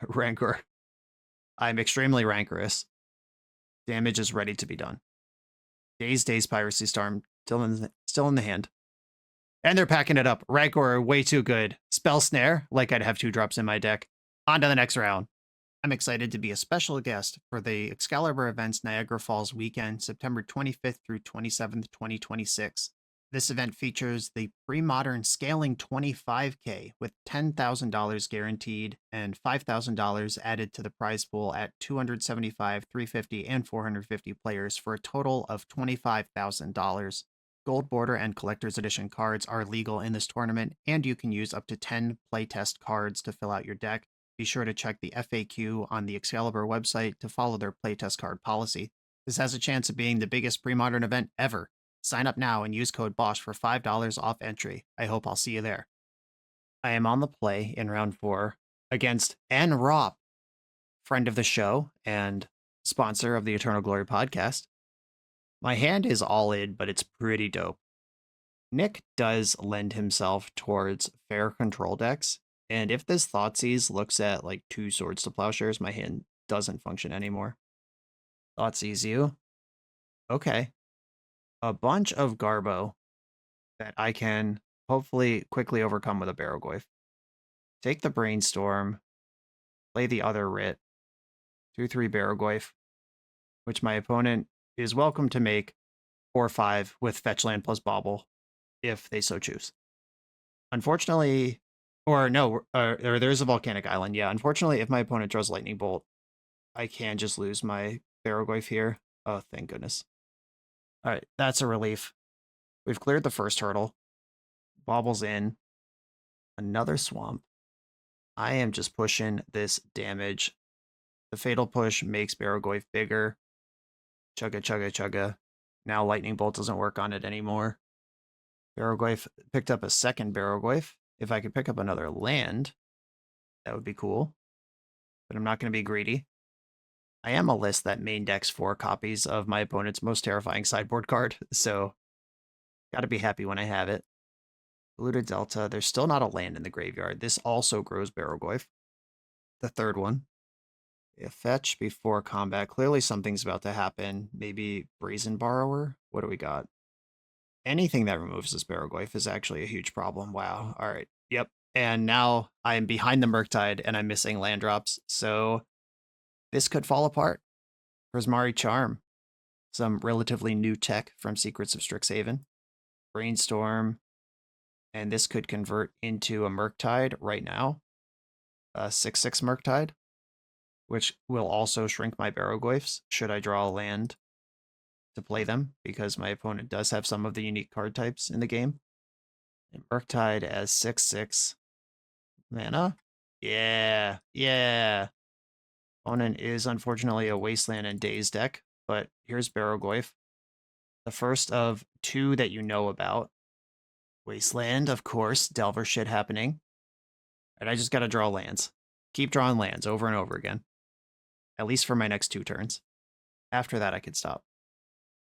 Rancor. I'm extremely rancorous. Damage is ready to be done. Daze, Piracy Storm, still in the hand. And they're packing it up. Rancor, way too good. Spell Snare, like I'd have 2 drops in my deck. On to the next round. I'm excited to be a special guest for the Excalibur Events Niagara Falls weekend, September 25th through 27th, 2026. This event features the pre-modern scaling 25K with $10,000 guaranteed and $5,000 added to the prize pool at 275, 350, and 450 players for a total of $25,000. Gold border and collector's edition cards are legal in this tournament, and you can use up to 10 playtest cards to fill out your deck. Be sure to check the FAQ on the Excalibur website to follow their playtest card policy. This has a chance of being the biggest pre-modern event ever. Sign up now and use code BOSH for $5 off entry. I hope I'll see you there. I am on the play in round 4 against N. Rop, friend of the show and sponsor of the Eternal Glory podcast. My hand is all in, but it's pretty dope. Nick does lend himself towards fair control decks, and if this Thoughtseize looks at like 2 Swords to Plowshares, my hand doesn't function anymore. Thoughtseize you. Okay. A bunch of Garbo that I can hopefully quickly overcome with a Barrogoyf. Take the Brainstorm, play the other Writ, 2/3 Barrogoyf, which my opponent is welcome to make 4/5 with fetch land plus bauble if they so choose. Unfortunately, or no, or there's a Volcanic Island. Yeah, unfortunately, if my opponent draws Lightning Bolt, I can just lose my Barrogoyf here. Oh, thank goodness. All right, that's a relief. We've cleared the first hurdle. Baubles in. Another swamp. I am just pushing this damage. The Fatal Push makes Barrogoyf bigger. Chugga, chugga, chugga. Now Lightning Bolt doesn't work on it anymore. Barrogoyf picked up a second Barrogoyf. If I could pick up another land, that would be cool. But I'm not going to be greedy. I am a list that main decks 4 copies of my opponent's most terrifying sideboard card, so gotta be happy when I have it. Polluted Delta, there's still not a land in the graveyard. This also grows Barrogoyf. The third one. A fetch before combat. Clearly something's about to happen. Maybe Brazen Borrower? What do we got? Anything that removes this Barrogoyf is actually a huge problem. Wow. All right. Yep. And now I'm behind the Murktide and I'm missing land drops. So this could fall apart. Prismari Charm. Some relatively new tech from Secrets of Strixhaven. Brainstorm. And this could convert into a Murktide right now. A 6/6 Murktide, which will also shrink my Barrogoyfs should I draw a land to play them, because my opponent does have some of the unique card types in the game. And Murktide as 6/6 mana. Yeah, yeah. Opponent is unfortunately a Wasteland and Daze deck, but here's Barrogoyf. The first of 2 that you know about. Wasteland, of course, Delver shit happening. And I just gotta draw lands. Keep drawing lands over and over again. At least for my next 2 turns. After that, I could stop.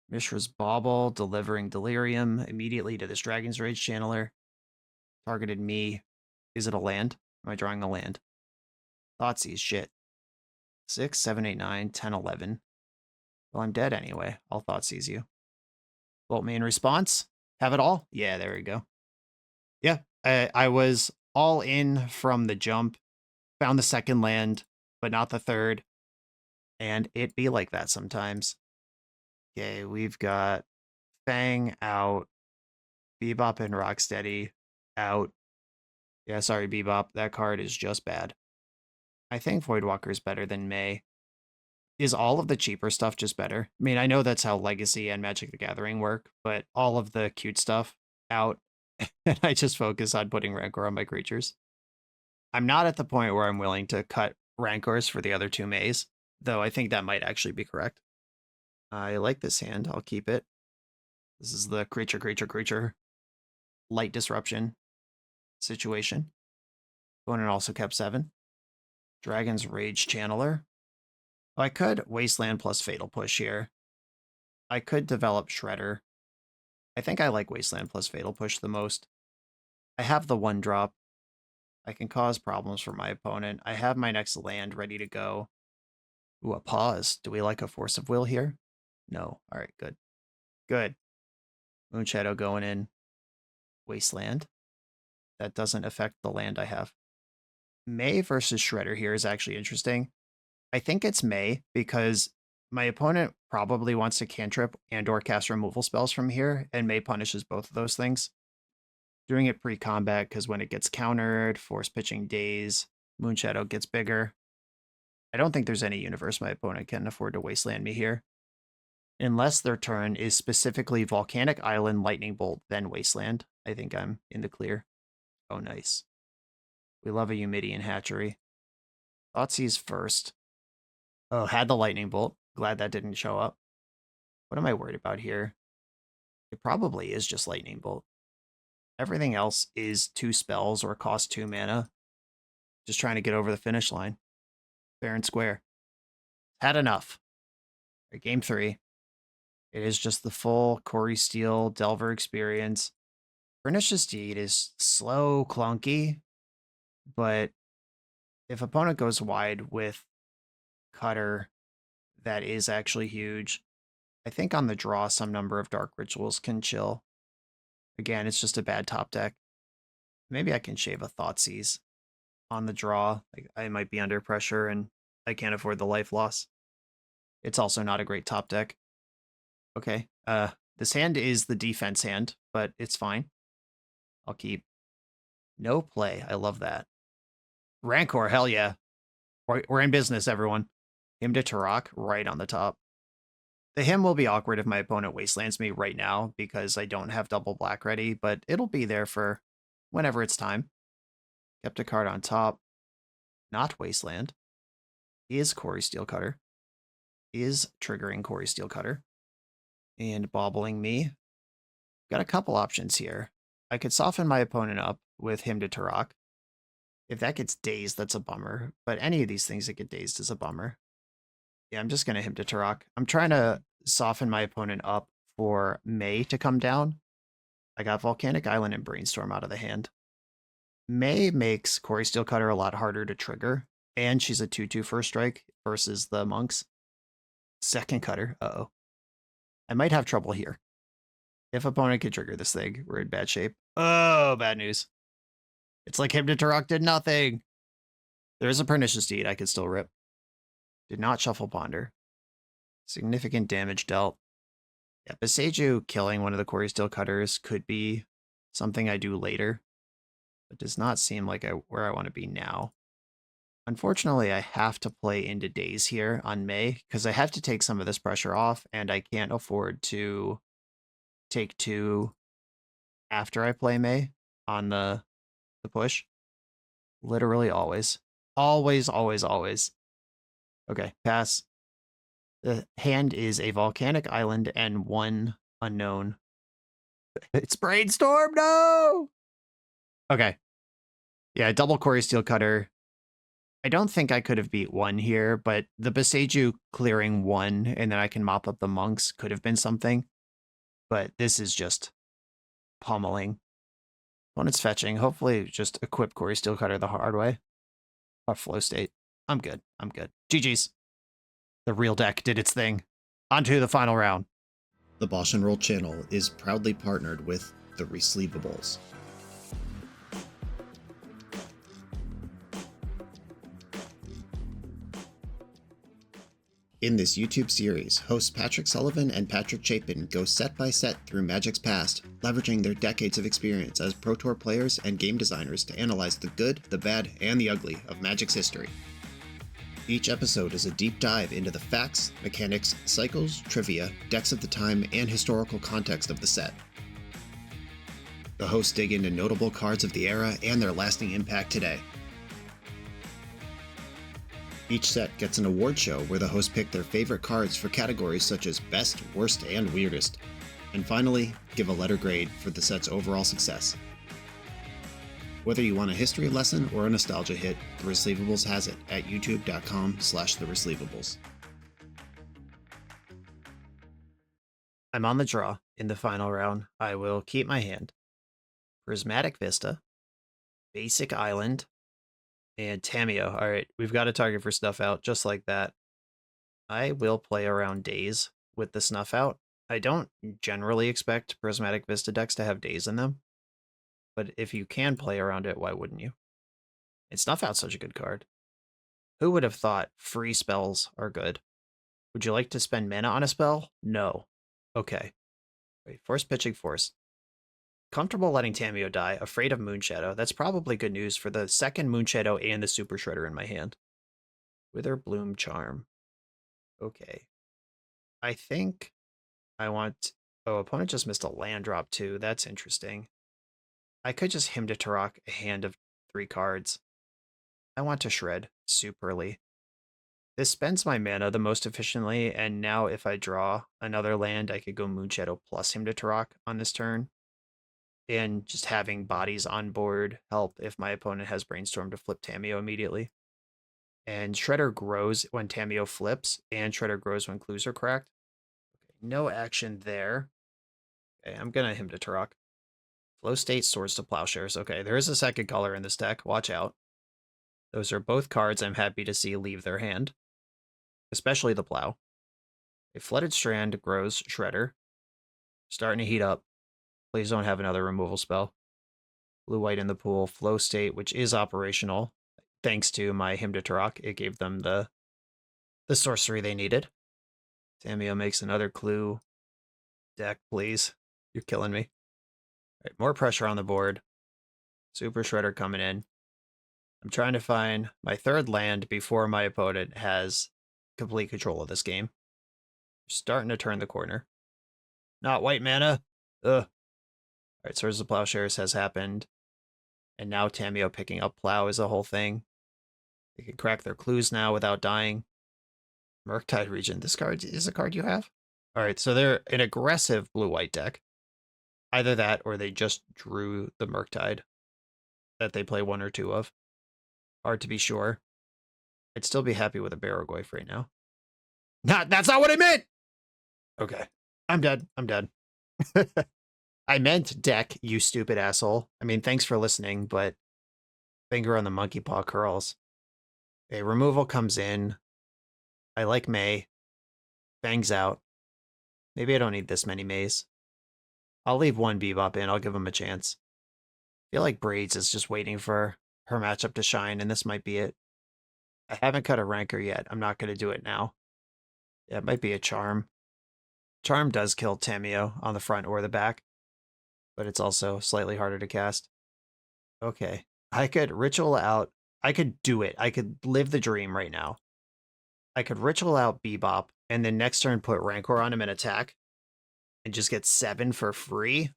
Mishra's Bauble, delivering Delirium immediately to this Dragon's Rage Channeler. Targeted me. Is it a land? Am I drawing a land? Thoughtseize, shit. 6, 7, 8, 9, 10, 11. Well, I'm dead anyway. I'll Thoughtseize you. Bolt main response. Have it all? Yeah, there we go. Yeah, I was all in from the jump. Found the second land, but not the third. And it be like that sometimes. Okay, we've got Fang out. Bebop and Rocksteady out. Yeah, sorry, Bebop. That card is just bad. I think Voidwalker is better than May. Is all of the cheaper stuff just better? I mean, I know that's how Legacy and Magic the Gathering work, but all of the cute stuff out. and I just focus on putting Rancor on my creatures. I'm not at the point where I'm willing to cut Rancors for the other two Mays, though I think that might actually be correct. I like this hand. I'll keep it. This is the creature light disruption situation. Opponent also kept 7. Dragon's Rage Channeler. Oh, I could Wasteland plus Fatal Push here. I could develop Shredder. I think I like Wasteland plus Fatal Push the most. I have the 1-drop. I can cause problems for my opponent. I have my next land ready to go. Ooh, a pause. Do we like a Force of Will here? No. All right, good. Good. Moonshadow going in. Wasteland. That doesn't affect the land I have. May versus Shredder here is actually interesting. I think it's May because my opponent probably wants to cantrip and or cast removal spells from here, and May punishes both of those things. Doing it pre-combat because when it gets countered, force pitching Daze, Moonshadow gets bigger. I don't think there's any universe my opponent can afford to wasteland me here. Unless their turn is specifically Volcanic Island, Lightning Bolt, then Wasteland. I think I'm in the clear. Oh, nice. We love a Eumidian Hatchery. Thoughtseize first. Oh, had the Lightning Bolt. Glad that didn't show up. What am I worried about here? It probably is just Lightning Bolt. Everything else is 2 spells or cost 2 mana. Just trying to get over the finish line. Fair and square. Had enough. Right, game 3. It is just the full Corey Steele Delver experience. Pernicious Deed is slow, clunky, but if opponent goes wide with Cutter, that is actually huge. I think on the draw, some number of Dark Rituals can chill. Again, it's just a bad top deck. Maybe I can shave a Thoughtseize on the draw. I might be under pressure and I can't afford the life loss. It's also not a great top deck. Okay, this hand is the defense hand, but it's fine. I'll keep. No play. I love that. Rancor, hell yeah. We're in business, everyone. Hymn to Turok, right on the top. The hymn will be awkward if my opponent wastelands me right now because I don't have double black ready, but it'll be there for whenever it's time. Kept a card on top. Not wasteland. Is Corey Steelcutter. Is triggering Corey Steelcutter. And bobbling me. Got a couple options here. I could soften my opponent up with Hymn to Turok. If that gets dazed, that's a bummer. But any of these things that get dazed is a bummer. Yeah, I'm just going to Hymn to Turok. I'm trying to soften my opponent up for May to come down. I got Volcanic Island and Brainstorm out of the hand. May makes Corey Steelcutter a lot harder to trigger, and she's a 2/2 first strike versus the monks. Second cutter, uh-oh. I might have trouble here. If opponent could trigger this thing, we're in bad shape. Oh, bad news. It's like Hymn to Turok did nothing. There is a Pernicious Deed I could still rip. Did not shuffle Ponder. Significant damage dealt. Yeah, Beseiju killing one of the Corey Steelcutters could be something I do later, but does not seem like where I want to be now. Unfortunately, I have to play into Daze here on May because I have to take some of this pressure off, and I can't afford to take 2 after I play May on the push. Literally always. Always, always, always. Okay, pass. The hand is a Volcanic Island and 1 unknown. It's Brainstorm, no! Okay. Yeah, double Corey Steelcutter. I don't think I could have beat 1 here, but the Beseiju clearing 1 and then I can mop up the monks could have been something. But this is just pummeling. Opponent's fetching. Hopefully just equip Corey Steelcutter the hard way. Or flow state. I'm good. I'm good. GG's. The real deck did its thing. On to the final round. The BoshNRoll channel is proudly partnered with the Resleevables. In this YouTube series, hosts Patrick Sullivan and Patrick Chapin go set by set through Magic's past, leveraging their decades of experience as Pro Tour players and game designers to analyze the good, the bad, and the ugly of Magic's history. Each episode is a deep dive into the facts, mechanics, cycles, trivia, decks of the time, and historical context of the set. The hosts dig into notable cards of the era and their lasting impact today. Each set gets an award show where the hosts pick their favorite cards for categories such as Best, Worst, and Weirdest. And finally, give a letter grade for the set's overall success. Whether you want a history lesson or a nostalgia hit, The Receivables has it at youtube.com/thereceivables. I'm on the draw in the final round. I will keep my hand. Prismatic Vista, Basic Island, and Tameo. All right, we've got a target for Snuff Out, just like that. I will play around Days with the Snuff Out. I don't generally expect Prismatic Vista decks to have Days in them, but if you can play around it, why wouldn't you? And Snuff Out's such a good card. Who would have thought free spells are good? Would you like to spend mana on a spell? No. Okay. Wait, Force Pitching Force. Comfortable letting Tameo die, afraid of Moonshadow. That's probably good news for the second Moonshadow and the Super Shredder in my hand. Wither Bloom Charm. Okay. I think I want... Oh, opponent just missed a land drop too. That's interesting. I could just Hymn to Tarok a hand of 3 cards. I want to shred superly. This spends my mana the most efficiently, and now if I draw another land, I could go Moonshadow plus Hymn to Tarok on this turn. And just having bodies on board help if my opponent has Brainstorm to flip Tameo immediately. And Shredder grows when Tameo flips, and Shredder grows when clues are cracked. Okay, no action there. Okay, I'm gonna Hymn to Tarok. Flow State, Swords to Plowshares. Okay, there is a second color in this deck. Watch out. Those are both cards I'm happy to see leave their hand. Especially the Plow. A Flooded Strand grows Shredder. Starting to heat up. Please don't have another removal spell. Blue-white in the pool. Flow State, which is operational. Thanks to my Hymn to Tarok, it gave them the sorcery they needed. Tameo makes another clue. Deck, please. You're killing me. All right, more pressure on the board. Super Shredder coming in. I'm trying to find my third land before my opponent has complete control of this game. Starting to turn the corner. Not white mana. Ugh. Alright, Swords of Plowshares has happened. And now Tameo picking up Plow is a whole thing. They can crack their clues now without dying. Murktide Regent. This card is a card you have? Alright, so they're an aggressive blue-white deck. Either that or they just drew the Murktide that they play 1 or 2 of. Hard to be sure. I'd still be happy with a Barrogoyf right now. That's not what I meant! Okay. I'm dead. I'm dead. I meant deck, you stupid asshole. I mean, thanks for listening, but finger on the monkey paw curls. Okay, removal comes in. I like May. Bangs out. Maybe I don't need this many Mays. I'll leave 1 Bebop in. I'll give him a chance. I feel like Braids is just waiting for her matchup to shine, and this might be it. I haven't cut a Rancor yet. I'm not going to do it now. Yeah, it might be a Charm. Charm does kill Tameo on the front or the back, but it's also slightly harder to cast. Okay. I could Ritual out. I could do it. I could live the dream right now. I could Ritual out Bebop, and then next turn put Rancor on him and attack, and just get 7 for free.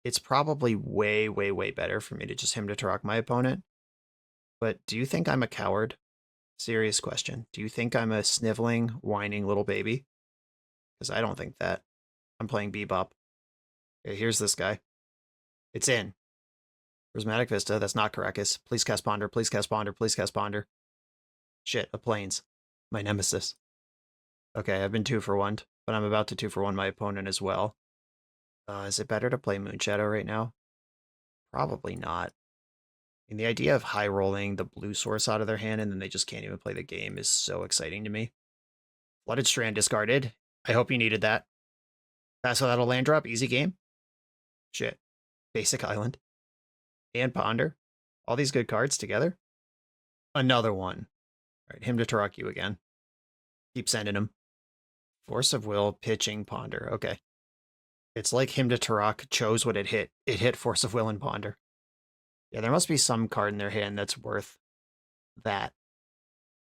It's probably way, way, way better for me to just Hymn to Tarok my opponent. But do you think I'm a coward? Serious question. Do you think I'm a sniveling, whining little baby? Because I don't think that. I'm playing Bebop. Okay, here's this guy. It's in. Prismatic Vista, that's not Caracas. Please cast Ponder, please cast Ponder, please cast Ponder. Shit, a Plains. My nemesis. Okay, I've been 2 for 1, but I'm about to 2 for 1 my opponent as well. Is it better to play Moonshadow right now? Probably not. And the idea of high rolling the blue source out of their hand and then they just can't even play the game is so exciting to me. Flooded Strand discarded. I hope you needed that. Pass without a land drop, easy game. Shit. Basic Island. And Ponder. All these good cards together. Another one. Alright, Hymn to Tarok you again. Keep sending him. Force of Will, pitching, Ponder. Okay. It's like Hymn to Tarok chose what it hit. It hit Force of Will and Ponder. Yeah, there must be some card in their hand that's worth that.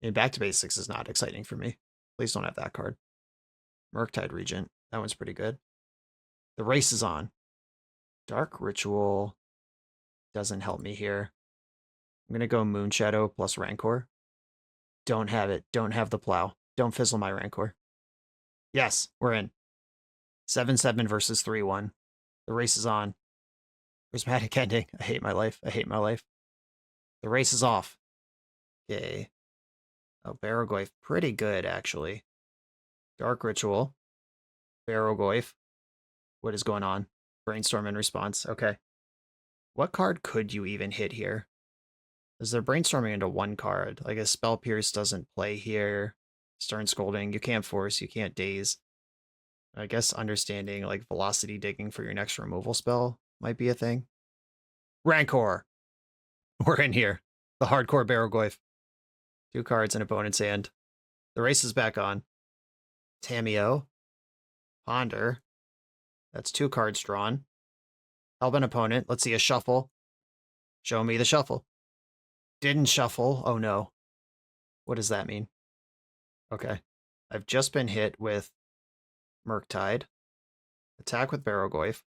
And Back to Basics is not exciting for me. Please don't have that card. Murktide Regent. That one's pretty good. The race is on. Dark Ritual doesn't help me here. I'm going to go Moonshadow plus Rancor. Don't have it. Don't have the plow. Don't fizzle my Rancor. Yes, we're in. 7-7 versus 3-1. The race is on. Prismatic ending. I hate my life. I hate my life. The race is off. Okay. Oh, Barrogoyf. Pretty good, actually. Dark Ritual. Barrogoyf. What is going on? Brainstorm in response. Okay. What card could you even hit here? Is they're brainstorming into one card. Like a Spell Pierce doesn't play here. Stern Scolding. You can't force. You can't daze. I guess understanding like velocity digging for your next removal spell might be a thing. Rancor. We're in here. The hardcore Barrogoyf. 2 cards in opponent's hand. The race is back on. Tameo. Ponder. That's 2 cards drawn. Help an opponent. Let's see a shuffle. Show me the shuffle. Didn't shuffle. Oh no. What does that mean? Okay. I've just been hit with Murktide. Attack with Barrogoyf.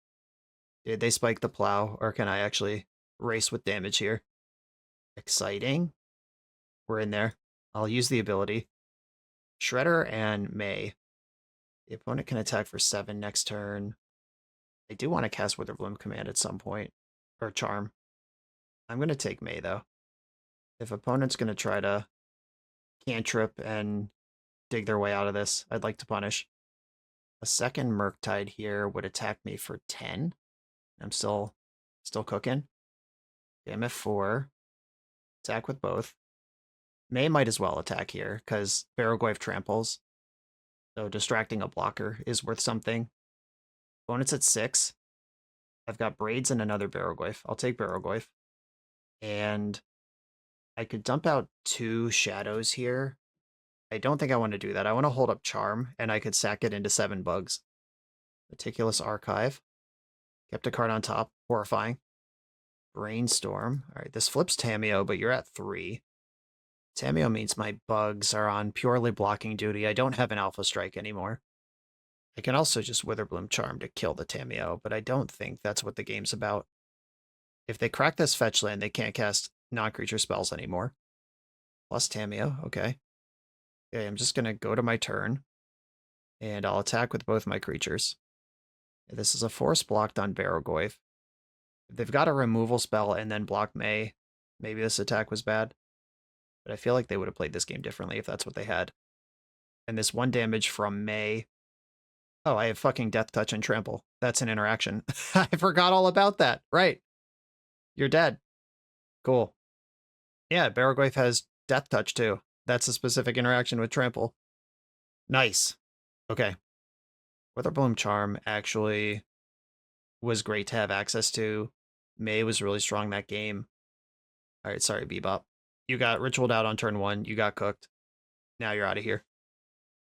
Did they spike the plow, or can I actually race with damage here? Exciting. We're in there. I'll use the ability. Shredder and May. The opponent can attack for 7 next turn. I do want to cast Witherbloom Command at some point. Or Charm. I'm going to take May, though. If opponent's going to try to cantrip and dig their way out of this, I'd like to punish. A second Murktide here would attack me for 10. I'm still cooking. Okay, I'm at 4. Attack with both. May might as well attack here, because Barrogoyf tramples. So distracting a blocker is worth something. Opponent's at 6. I've got Braids and another Barrogoyf. I'll take Barrogoyf. And I could dump out 2 shadows here. I don't think I want to do that. I want to hold up Charm, and I could sack it into 7 bugs. Meticulous Archive. Kept a card on top. Horrifying. Brainstorm. All right, this flips Tameo, but you're at 3. Tameo means my bugs are on purely blocking duty. I don't have an Alpha Strike anymore. I can also just Witherbloom Charm to kill the Tameo, but I don't think that's what the game's about. If they crack this fetch land, they can't cast non-creature spells anymore. Plus Tameo, okay. Okay, I'm just going to go to my turn, and I'll attack with both my creatures. This is a force blocked on Barrogoyf. If they've got a removal spell and then block May, maybe this attack was bad. But I feel like they would have played this game differently if that's what they had. And this 1 damage from May. Oh, I have fucking Death Touch and Trample. That's an interaction. I forgot all about that. Right. You're dead. Cool. Yeah, Barrogoyf has Death Touch too. That's a specific interaction with Trample. Nice. Okay. Witherbloom Charm actually was great to have access to. May was really strong that game. All right, sorry, Bebop. You got ritualed out on turn 1. You got cooked. Now you're out of here.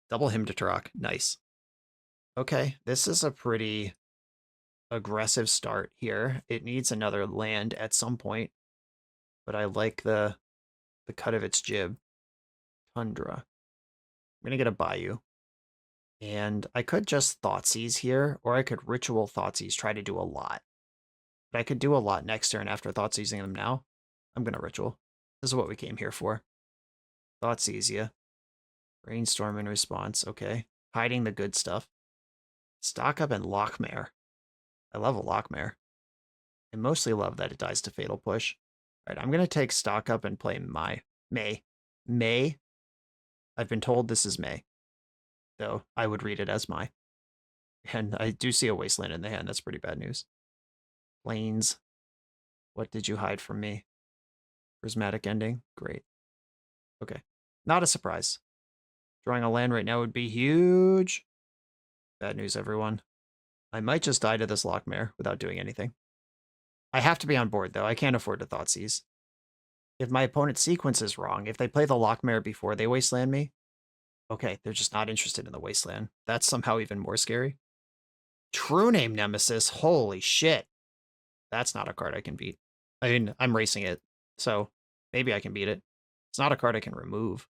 Double Hymn to Turok. Nice. Okay, this is a pretty aggressive start here. It needs another land at some point, but I like the cut of its jib. Tundra. I'm going to get a Bayou. And I could just Thoughtseize here, or I could Ritual Thoughtseize, try to do a lot. But I could do a lot next turn after Thoughtseizing them now. I'm going to Ritual. This is what we came here for. Thoughtseize ya. Brainstorm in response, okay. Hiding the good stuff. Stock up and Lockmare. I love a Lockmare. I mostly love that it dies to Fatal Push. All right, I'm going to take stock up and play my May. May. I've been told this is May, though I would read it as my. And I do see a Wasteland in the hand. That's pretty bad news. Plains. What did you hide from me? Prismatic ending. Great. Okay. Not a surprise. Drawing a land right now would be huge. Bad news, everyone. I might just die to this Lockmare without doing anything. I have to be on board, though. I can't afford to Thoughtseize. If my opponent's sequence is wrong, if they play the Lockmare before they Wasteland me, okay, they're just not interested in the Wasteland. That's somehow even more scary. True Name Nemesis. Holy shit. That's not a card I can beat. I mean, I'm racing it, so maybe I can beat it. It's not a card I can remove.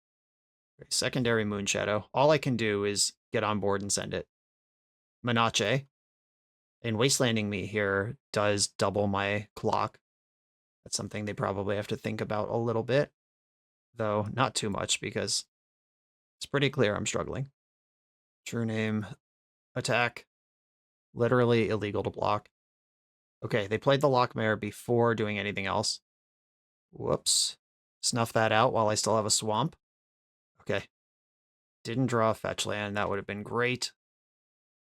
Okay, secondary Moonshadow. All I can do is get on board and send it. Menace. And wastelanding me here does double my clock. That's something they probably have to think about a little bit, though not too much because it's pretty clear I'm struggling. True name, attack, literally illegal to block. Okay, they played the Lockmare before doing anything else. Whoops. Snuff that out while I still have a swamp. Okay. Didn't draw a fetch land. That would have been great.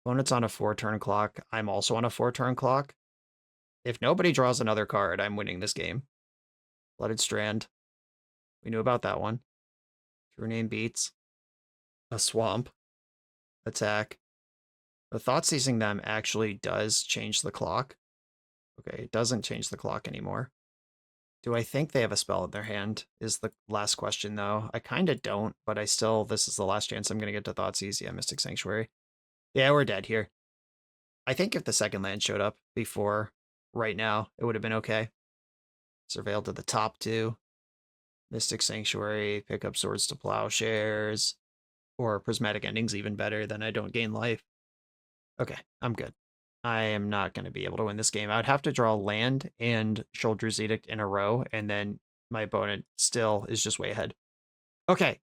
Opponent's on a 4-turn clock. I'm also on a 4-turn clock. If nobody draws another card, I'm winning this game. Blooded Strand. We knew about that one. True name beats. A swamp. Attack. The thought seizing them actually does change the clock. Okay, it doesn't change the clock anymore. Do I think they have a spell in their hand is the last question, though. I kind of don't, but I still, this is the last chance I'm going to get to Thoughtseize. Yeah, Mystic Sanctuary. Yeah, we're dead here. I think if the second land showed up before right now, it would have been okay. Surveil to the top two. Mystic Sanctuary, pick up Swords to Plowshares, or Prismatic Ending's even better, then I don't gain life. Okay, I'm good. I am not going to be able to win this game. I would have to draw land and Shoulder's Edict in a row, and then my opponent still is just way ahead. Okay,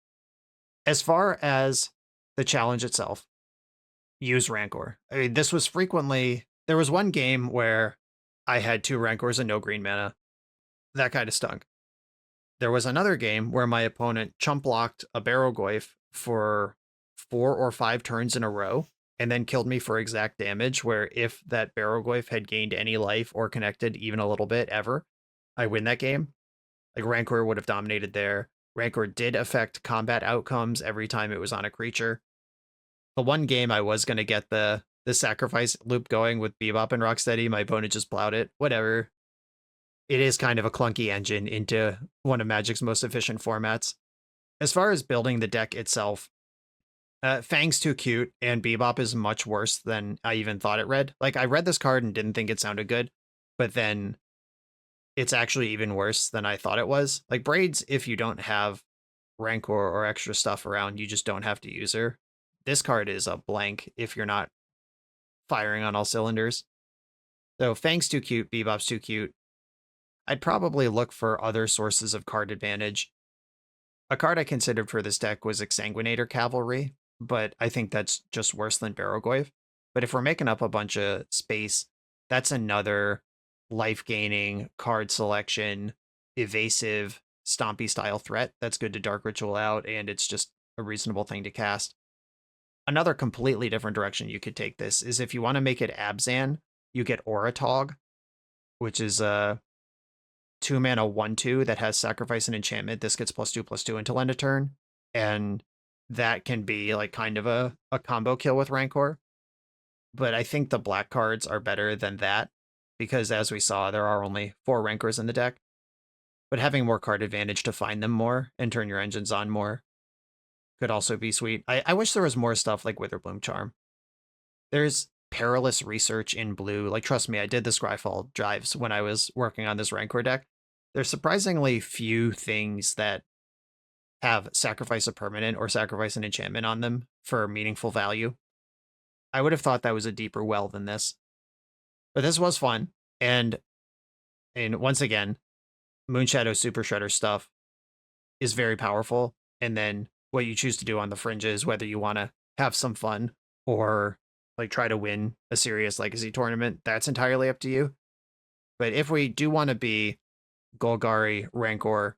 as far as the challenge itself, use Rancor. I mean, this was frequently... There was one game where I had 2 Rancors and no green mana. That kind of stunk. There was another game where my opponent chump blocked a Barrowgoyf for 4 or 5 turns in a row, and then killed me for exact damage, where if that Barrowgoyf had gained any life or connected even a little bit ever, I win that game. Like, Rancor would have dominated there. Rancor did affect combat outcomes every time it was on a creature. The one game I was going to get the sacrifice loop going with Bebop and Rocksteady, my opponent just plowed it. Whatever. It is kind of a clunky engine into one of Magic's most efficient formats. As far as building the deck itself, Fang's too cute, and Bebop is much worse than I even thought it read. Like, I read this card and didn't think it sounded good, but then it's actually even worse than I thought it was. Like, Braids, if you don't have Rancor or extra stuff around, you just don't have to use her. This card is a blank if you're not firing on all cylinders. So Fang's too cute, Bebop's too cute. I'd probably look for other sources of card advantage. A card I considered for this deck was Exsanguinator Cavalry, but I think that's just worse than Barrowgoyf. But if we're making up a bunch of space, that's another life-gaining card selection, evasive, Stompy-style threat that's good to Dark Ritual out, and it's just a reasonable thing to cast. Another completely different direction you could take this is if you want to make it Abzan, you get Oratog, which is a 2-mana 1/2 that has Sacrifice and Enchantment. This gets +2/+2 until end of turn, and that can be like kind of a combo kill with Rancor. But I think the black cards are better than that, because as we saw, there are only 4 Rancors in the deck. But having more card advantage to find them more and turn your engines on more could also be sweet. I wish there was more stuff like Witherbloom Charm. There's perilous research in blue. Like, trust me, I did the Scryfall drives when I was working on this Rancor deck. There's surprisingly few things that have Sacrifice a Permanent or Sacrifice an Enchantment on them for meaningful value. I would have thought that was a deeper well than this. But this was fun. And once again, Moonshadow Super Shredder stuff is very powerful. And then what you choose to do on the fringes, whether you want to have some fun or like try to win a serious Legacy tournament, that's entirely up to you. But if we do want to be Golgari, Rancor,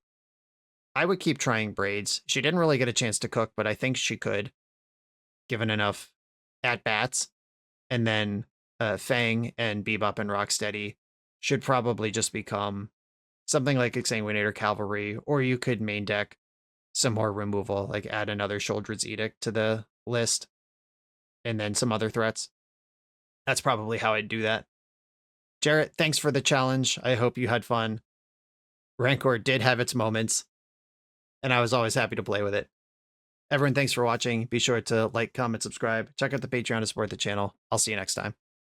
I would keep trying Braids. She didn't really get a chance to cook, but I think she could, given enough at-bats. And then Fang and Bebop and Rocksteady should probably just become something like Exsanguinator Cavalry, or you could main deck some more removal, like add another Shoulder's Edict to the list, and then some other threats. That's probably how I'd do that. Jarrett, thanks for the challenge. I hope you had fun. Rancor did have its moments, and I was always happy to play with it. Everyone, thanks for watching. Be sure to like, comment, subscribe. Check out the Patreon to support the channel. I'll see you next time.